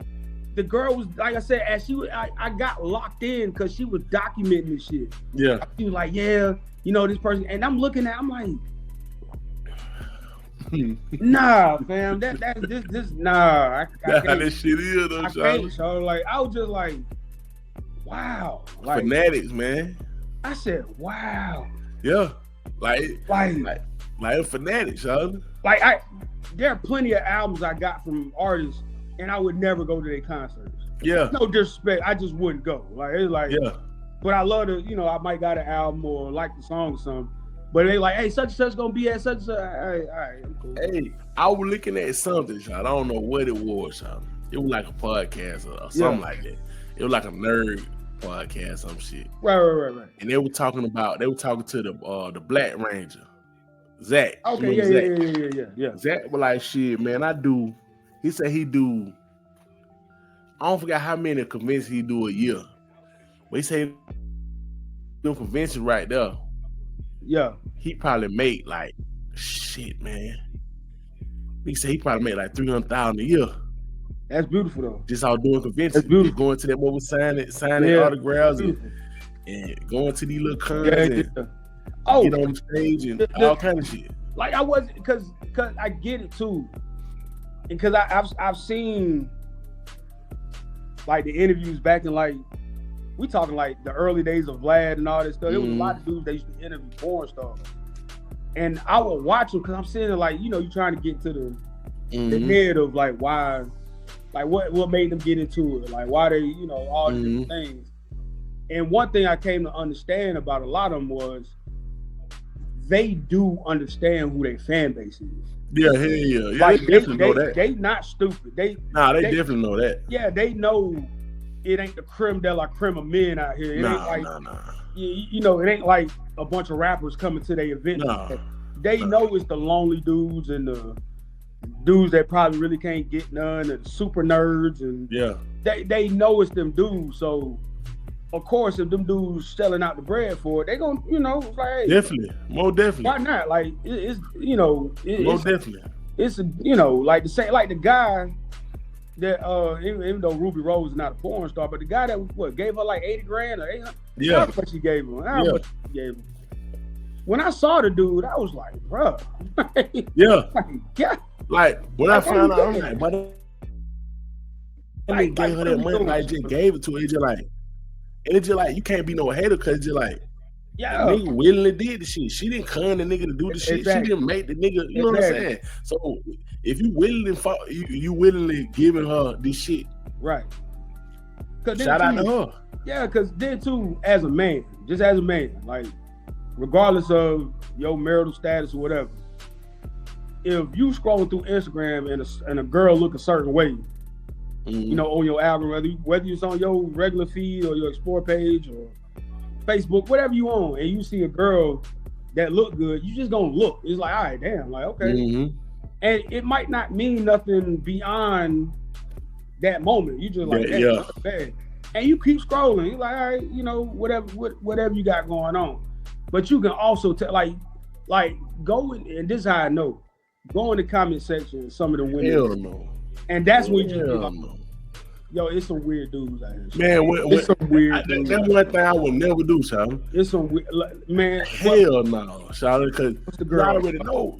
The girl was, like I said, as I got locked in because she was documenting this shit. Yeah. She was like, yeah, you know, this person, and I'm looking at, I'm like, nah, fam, this nah. I can't. This shit is though, Shorty. So like, I was just like, wow. Like, fanatics, man. I said, wow. Yeah. Like fanatics, Shorty. Like there are plenty of albums I got from artists and I would never go to their concerts. Yeah. No disrespect, I just wouldn't go. Like it's like, yeah. But I love to, you know, I might got an album or like the song or something. But they like, hey, such and such gonna be at such and such. All right, I'm cool. Hey, I was looking at something, Shot. I don't know what it was, Shot. It was like a podcast or something like that. It was like a nerd podcast, some shit. Right. And they were talking to the Black Ranger, Zach. Okay, yeah. Zach was like, shit, man, he said he do, I don't forget how many conventions he do a year. But he said the convention right there. Yeah. He probably made like, shit, man. He said he probably made like $300,000 a year. That's beautiful though. Just all doing conventions. That's beautiful. Going to that mobile signing autographs and going to these little cons and get on the stage and all kind of shit. Like I wasn't because I get it too. And because I've seen like the interviews back in like we talking like the early days of Vlad and all this stuff. There was a lot of dudes that used to interview porn stars. And I would watch them because I'm sitting there like, you know, you're trying to get to the head of like why, like what made them get into it, like why they, you know, all these different things. And one thing I came to understand about a lot of them was they do understand who their fan base is. Yeah, hell yeah. Like, they definitely know that. They not stupid. They definitely know that. Yeah, they know it ain't the creme de la creme of men out here. It ain't like, you know, it ain't like a bunch of rappers coming to their event. They know it's the lonely dudes and the dudes that probably really can't get none and super nerds and they know it's them dudes. So of course, if them dudes selling out the bread for it, they gonna, you know, like hey, definitely, more definitely. Why not? Like it's you know, most definitely. It's you know, like the same, like the guy that even though Ruby Rose is not a porn star, but the guy that gave her like $80,000 or $800,000. Yeah, how much she gave him? How much she gave him? When I saw the dude, I was like, bro, like when I found out, I'm like, but they gave her that money, like just gave it to her. It's just like you can't be no hater because it's just like the nigga willingly did the shit. She didn't come the nigga to do the shit. She didn't make the nigga. You know what I'm saying? So if you willingly you willingly giving her this shit, right? Shout out to her. Yeah, because then too, as a man, just as a man, like regardless of your marital status or whatever, if you scrolling through Instagram and a girl look a certain way. You know, on your album, whether it's on your regular feed or your explore page or Facebook, whatever you on, and you see a girl that look good, you just gonna look. It's like, all right, damn, like okay, and it might not mean nothing beyond that moment. You just like, bad. And you keep scrolling. You're like, all right, you know, whatever you got going on, but you can also tell, like go in, and this is how I know. Go in the comment section. Some of the women. Hell no. And that's when you like, yo, it's some weird dudes out here. Man, it's some weird dudes. That's one thing I would never do, Charlie. It's some weird, man. Hell no, Charlie, because you already know.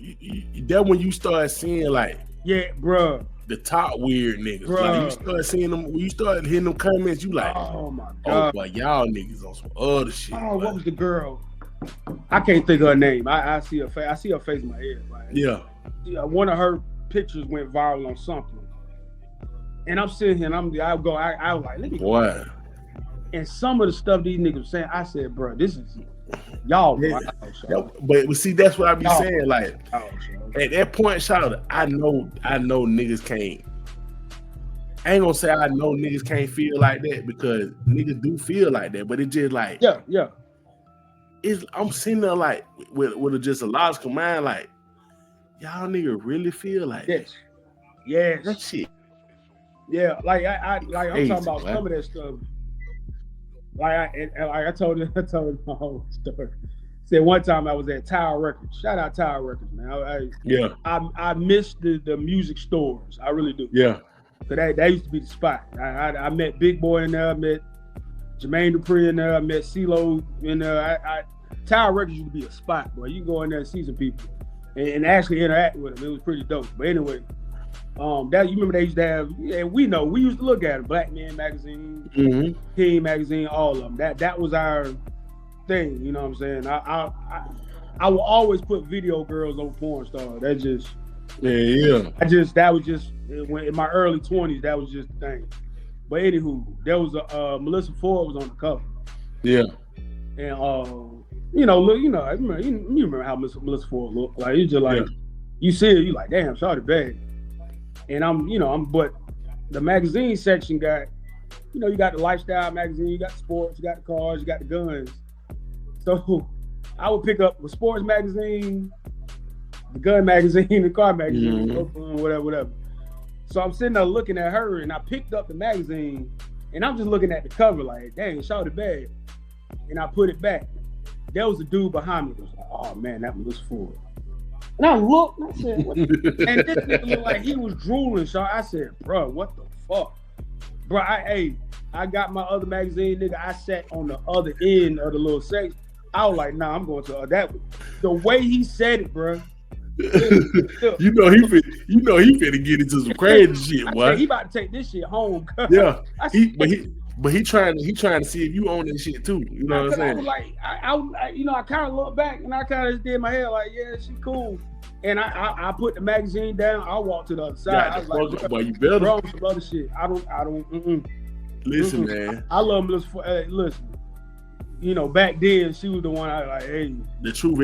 That when you start seeing like, bruh, the top weird niggas. Bruh. Like you start seeing them, when you start hitting them comments, you like, oh my god, oh boy, y'all niggas on some other shit. Oh, what was the girl? I can't think of her name. I see her face. I see her face in my head. Like, one of her pictures went viral on something. And I'm sitting here and I was like, let me go. And some of the stuff these niggas were saying, I said, bro, this is y'all. But see, that's what I be saying. Like at that point, Charlotte, I know niggas can't. I ain't gonna say I know niggas can't feel like that because niggas do feel like that, but it just like I'm sitting there like with just a logical mind, like y'all niggas really feel like yes. that shit. Yeah, like I'm talking about some of that stuff. Like I told my whole story. Said one time I was at Tower Records. Shout out Tower Records, man. I miss the music stores. I really do. Yeah. So that used to be the spot. I met Big Boy in there. I met Jermaine Dupri in there. I met CeeLo in there. Tower Records used to be a spot, boy. You can go in there and see some people and actually interact with them. It was pretty dope. But anyway, that you remember they used to have. Yeah, we used to look at it. Black Man Magazine, King Magazine, all of them. That was our thing. You know what I'm saying? I will always put video girls over porn stars. That just that was just when in my early 20s. That was just the thing. But anywho, there was Melissa Ford was on the cover. Yeah. And you remember how Melissa Ford looked. Like it's just like you see it, you like, damn, shawty bad. And but the magazine section got, you got the lifestyle magazine, you got the sports, you got the cars, you got the guns. So I would pick up the sports magazine, the gun magazine, the car magazine, whatever. So I'm sitting there looking at her, and I picked up the magazine, and I'm just looking at the cover like, dang, shawty bad. And I put it back. There was a dude behind me that was like, oh man, that was Ford. And I looked and I said, what? And this nigga looked like he was drooling. So I said, bro, what the fuck? Bro, I got my other magazine, nigga. I sat on the other end of the little section. I was like, nah, I'm going to that. The way he said it, bro. He finna get into some crazy shit, boy. He about to take this shit home. Yeah, But he trying to see if you own that shit too. You know what I'm saying? I was like, I kind of looked back and I kind of just did my head like, yeah, she cool. And I put the magazine down. I walked to the other side. I was like, boy, you better. Bro, some other shit. I don't. Listen, man. I love Melissa. Listen, back then she was the one. I like, hey. The truth,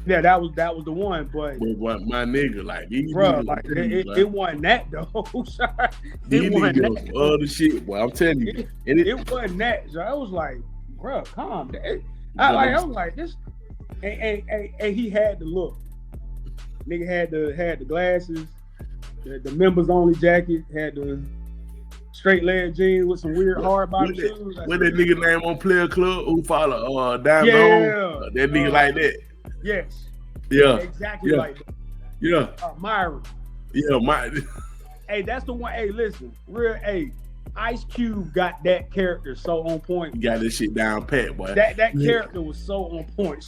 Yeah, that was the one, but my nigga, like, bro, like it wasn't that though. It wasn't that. Other shit, boy. I'm telling you, it wasn't that. So I was like, bro, calm down. I was like this, and he had the look. Nigga had the glasses, the members only jacket, had the straight leg jeans with some weird hard bottom shoes. What that nigga name on Player Club who follow Diamond on? That nigga like that. Yes. Yeah. Exactly like that. Yeah. Myron. Yeah, Myron. Hey, that's the one. Hey, listen. Ice Cube got that character so on point. You got this shit down pat, boy. That character was so on point.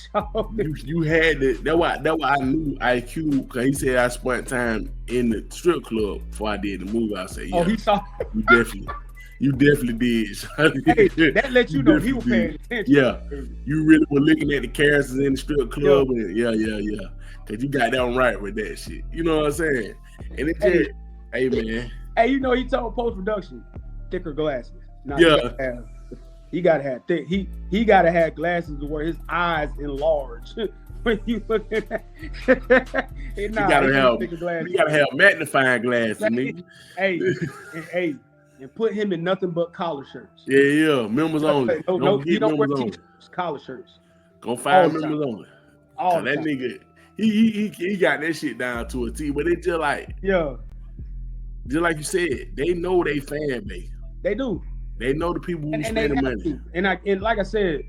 you had it. That's why I knew Ice Cube, because he said I spent time in the strip club before I did the movie. I said, yeah. Oh, he saw. You definitely did. Hey, that let you know he was paying attention. Yeah, you really were looking at the characters in the strip club. And yeah. Because you got that one right with that shit. You know what I'm saying? And it just, hey man. Hey, he told post-production, thicker glasses. Now, yeah. He gotta have thick. He gotta have glasses where his eyes enlarge. When you look at that, you gotta have magnifying glasses, nigga. Hey. And put him in nothing but collar shirts. Yeah. Members only. No, you don't wear t-shirts, collar shirts. Gonna find members only. All that nigga, he got that shit down to a T. But it's just like, just like you said, they know they fan base. They do. They know the people who spend the money. And like I said,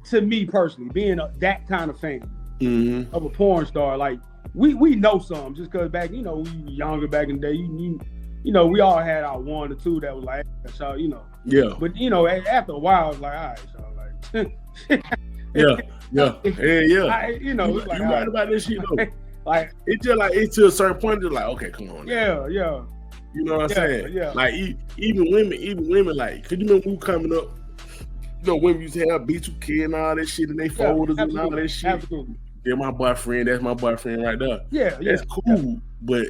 to me personally, being that kind of fan of a porn star, like. We know some just because back, we were younger back in the day. We all had our one or two that was like, so Yeah. But after a while, I was like, all right, so like. Yeah. You right about this shit though. Like it's to a certain point, it's like, okay, come on. Yeah. You know what I'm saying? Yeah. Like even women, like, could you remember who coming up? Women used to have B2K and all that shit in their folders and all that shit. Absolutely. They're my boyfriend. That's my boyfriend right there. Yeah. That's cool. But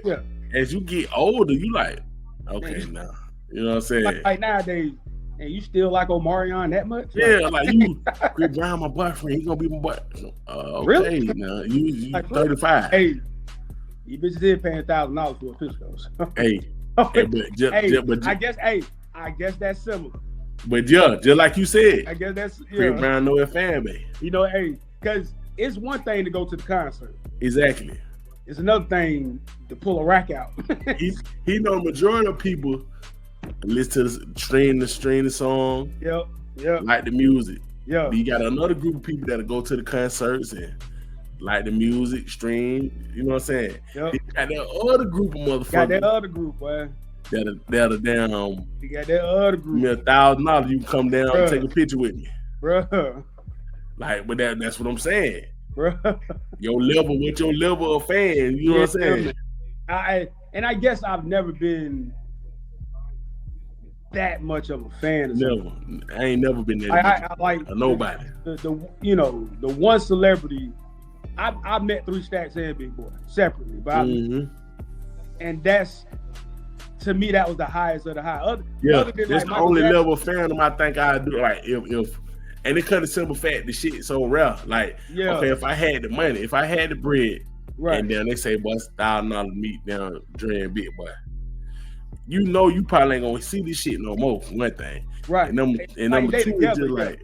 as you get older, you like, okay, now. You know what I'm saying? Like nowadays, and you still like Omarion that much? Yeah, like you, Chris Brown, my boyfriend. He's gonna be my boy. Okay, really? Now you like 35. Hey, you bitches did paying $1,000 for a Pisco. I guess that's similar. But just like you said, I guess that's Chris Brown know a fan base. because it's one thing to go to the concert. Exactly. it's another thing to pull a rack out. he know majority of people listen to the song. Yep. Like the music. Yeah. But you got another group of people that'll go to the concerts and like the music, stream. You know what I'm saying? Yep. You got that other group of motherfuckers. Got that other group, boy. That'll down. You got that other group. Give me $1,000, you can come down and take a picture with me, bro. Like, but that's what I'm saying, bro. Your level of fan. You know what I'm saying? I guess I've never been that much of a fan. Never. I ain't never been that. I like nobody. The one celebrity. I met 3 Stacks and Big Boy separately, but and that's. To me, that was the highest of the high. Other than, that's the only level of fandom I think I do. Like if and it cut the simple fact the shit so rare. Like okay, if I had the money, if I had the bread, and then they say, "Boy, it's $1,000 meat down Dre Big Boy." You know, you probably ain't gonna see this shit no more. For one thing, right? And number 2 is just like,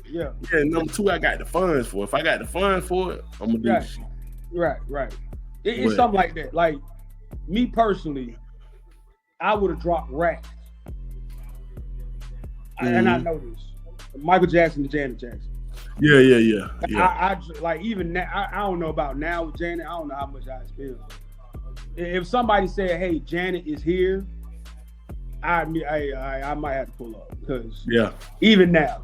And number 2, I got the funds for. If I got the funds for it, I'm gonna do this shit. Right. It's something like that. Like me personally. I would have dropped racks. And I know this. Michael Jackson to Janet Jackson. Yeah. I like even now, I don't know about now with Janet. I don't know how much I spend. If somebody said, "Hey, Janet is here," I might have to pull up because even now.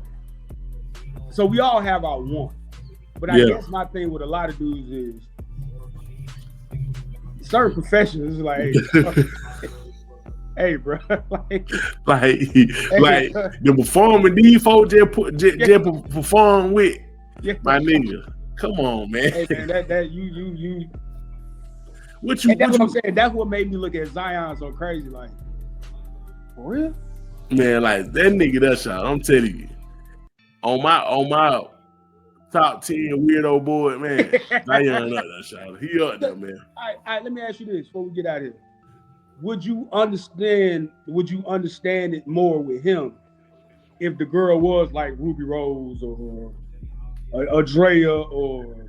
So we all have our want, but I guess my thing with a lot of dudes is certain professions is like. Hey, bro. like the performing these folks just perform with my nigga. Come on, man. Hey, man, that you. What I'm saying. That's what made me look at Zion so crazy. Like, for real? Man, like that nigga that shot. I'm telling you, on my top 10 weirdo board, man. Zion up that shot. He up there, man. All right. Let me ask you this before we get out of here. Would you understand it more with him if the girl was like Ruby Rose or Drea or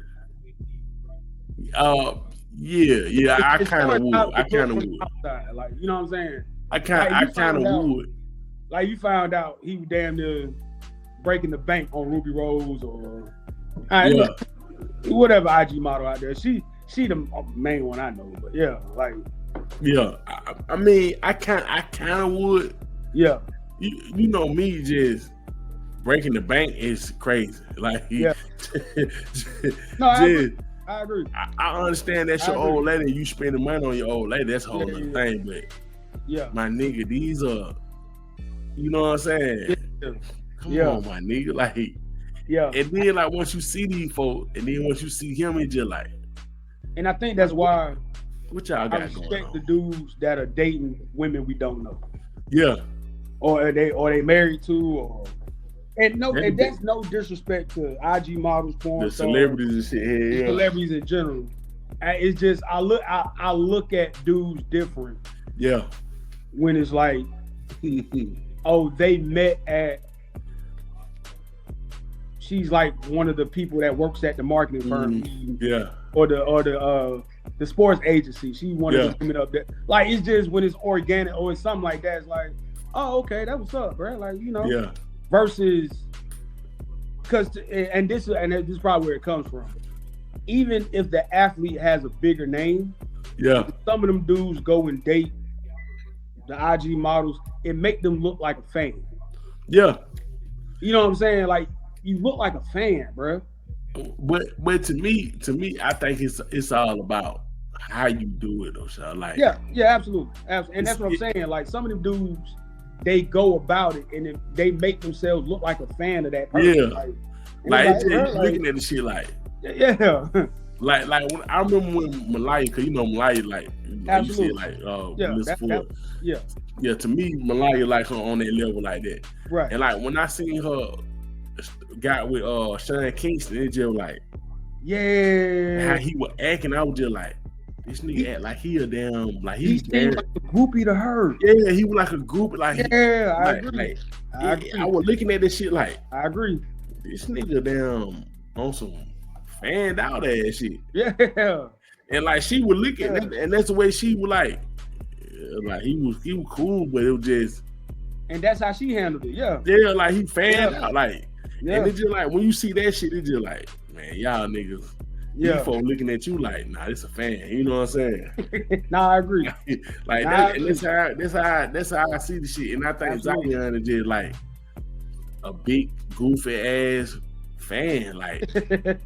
I kind of would. Like, you know what I'm saying? I kind of would. Like you found out he was damn near breaking the bank on Ruby Rose or whatever IG model out there. She the main one I know, but I mean, I kind of would. Yeah. You know me, just breaking the bank is crazy. Like, No, I agree. I understand that's your old lady. You spending money on your old lady. That's a whole other thing. But my nigga, these are, you know what I'm saying? Come on, my nigga. Like, And then like once you see these folks, and then once you see him, it's just like. And I think that's why. What y'all got going on? I respect the dudes that are dating women we don't know. Yeah. Or they married to, and that's no disrespect to IG models, porn the celebrities and shit. Celebrities in general. It's just I look at dudes different. Yeah. When it's like, they met at. She's like one of the people that works at the marketing firm. Yeah. Or the sports agency. She wanted to come up there. Like, it's just when it's organic or it's something like that, it's like, oh, okay, that was up, bro. Like, you know. Yeah. Versus, and this is probably where it comes from. Even if the athlete has a bigger name, some of them dudes go and date the IG models. It make them look like a fan. Yeah. You know what I'm saying? Like, you look like a fan, bro. But to me, I think it's all about how you do it, though, Sean. Like, absolutely. And that's what I'm saying. Like, some of them dudes, they go about it and they make themselves look like a fan of that person. Yeah, like looking at the shit like, like when I remember when Malaya, because you know Malaya, like, you see like to me Malaya like her on that level like that, right? And like when I seen her got with Sean Kingston, it just like, how he was acting, I was just like, this nigga act like he a damn, like he seemed like a groupie to her. Yeah, he was like a groupie, like I agree. I was looking at this shit like, I agree. This nigga damn on some fanned out ass shit. Yeah. And like she would look at that, and that's the way she would like he was cool, but it was just. And that's how she handled it. Yeah. Yeah, like he fanned out, like. Yeah. And it's just like when you see that shit, it's just like, man, y'all niggas. Yeah. These folks looking at you like, nah, this a fan. You know what I'm saying? Nah, I agree. Like that, and that's how I see the shit. And I think Zion is just like a big goofy ass fan. Like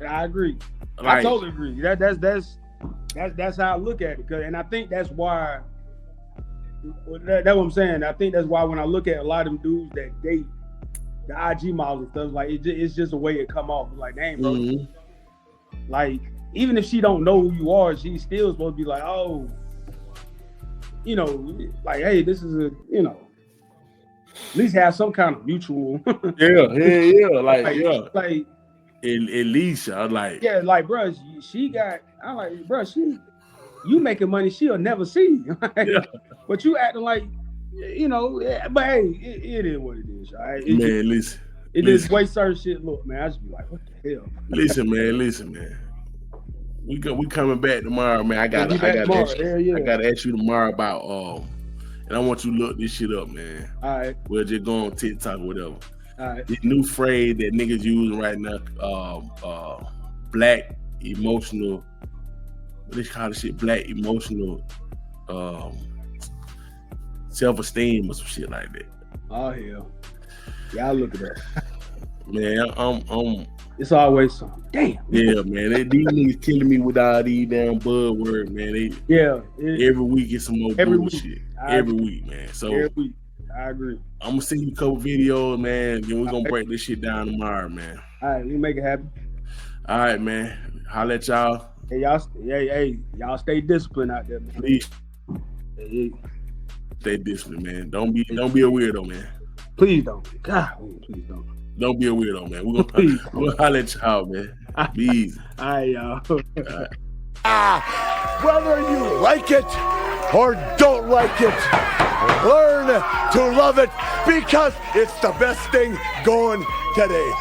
I agree. Like, I totally agree. That's how I look at it. And I think that's why. That's what I'm saying. I think that's why when I look at a lot of them dudes that date the IG models and stuff, like it's just a way it come off. Like, dang, bro. Mm-hmm. Like, even if she don't know who you are, she's still supposed to be like, oh, you know, like, hey, this is a, you know, at least have some kind of mutual. Like at least, I like. Yeah, like, bro, she got. I'm like, bro, you making money she'll never see. But you acting like, you know, but hey, it is what it is, all right? Listen. It is way certain shit look, man. I just be like, what the hell? Listen, man. We coming back tomorrow, man. I gotta ask you tomorrow about and I want you to look this shit up, man. All right. We'll just go on TikTok or whatever. All right. This new phrase that niggas using right now, black emotional. What they call this shit? Black emotional self-esteem or some shit like that. Oh hell. Yeah, I look at that. Man, I'm it's always something. Damn. Yeah, man. These niggas killing me with all these damn buzzwords, man. Every week it's some more bullshit. Every week, man. So every week. I agree. I'm gonna send you a couple videos, man. Then we're gonna break this shit down tomorrow, man. All right, we make it happen. All right, man. Holla at y'all. Hey, y'all stay disciplined out there, man. Please. Stay disciplined, man. Don't be a weirdo, man. Please don't. God, please don't. Don't be a weirdo, man. We're gonna holler at y'all, man. Be easy. All right, y'all. All right. Whether you like it or don't like it, learn to love it because it's the best thing going today.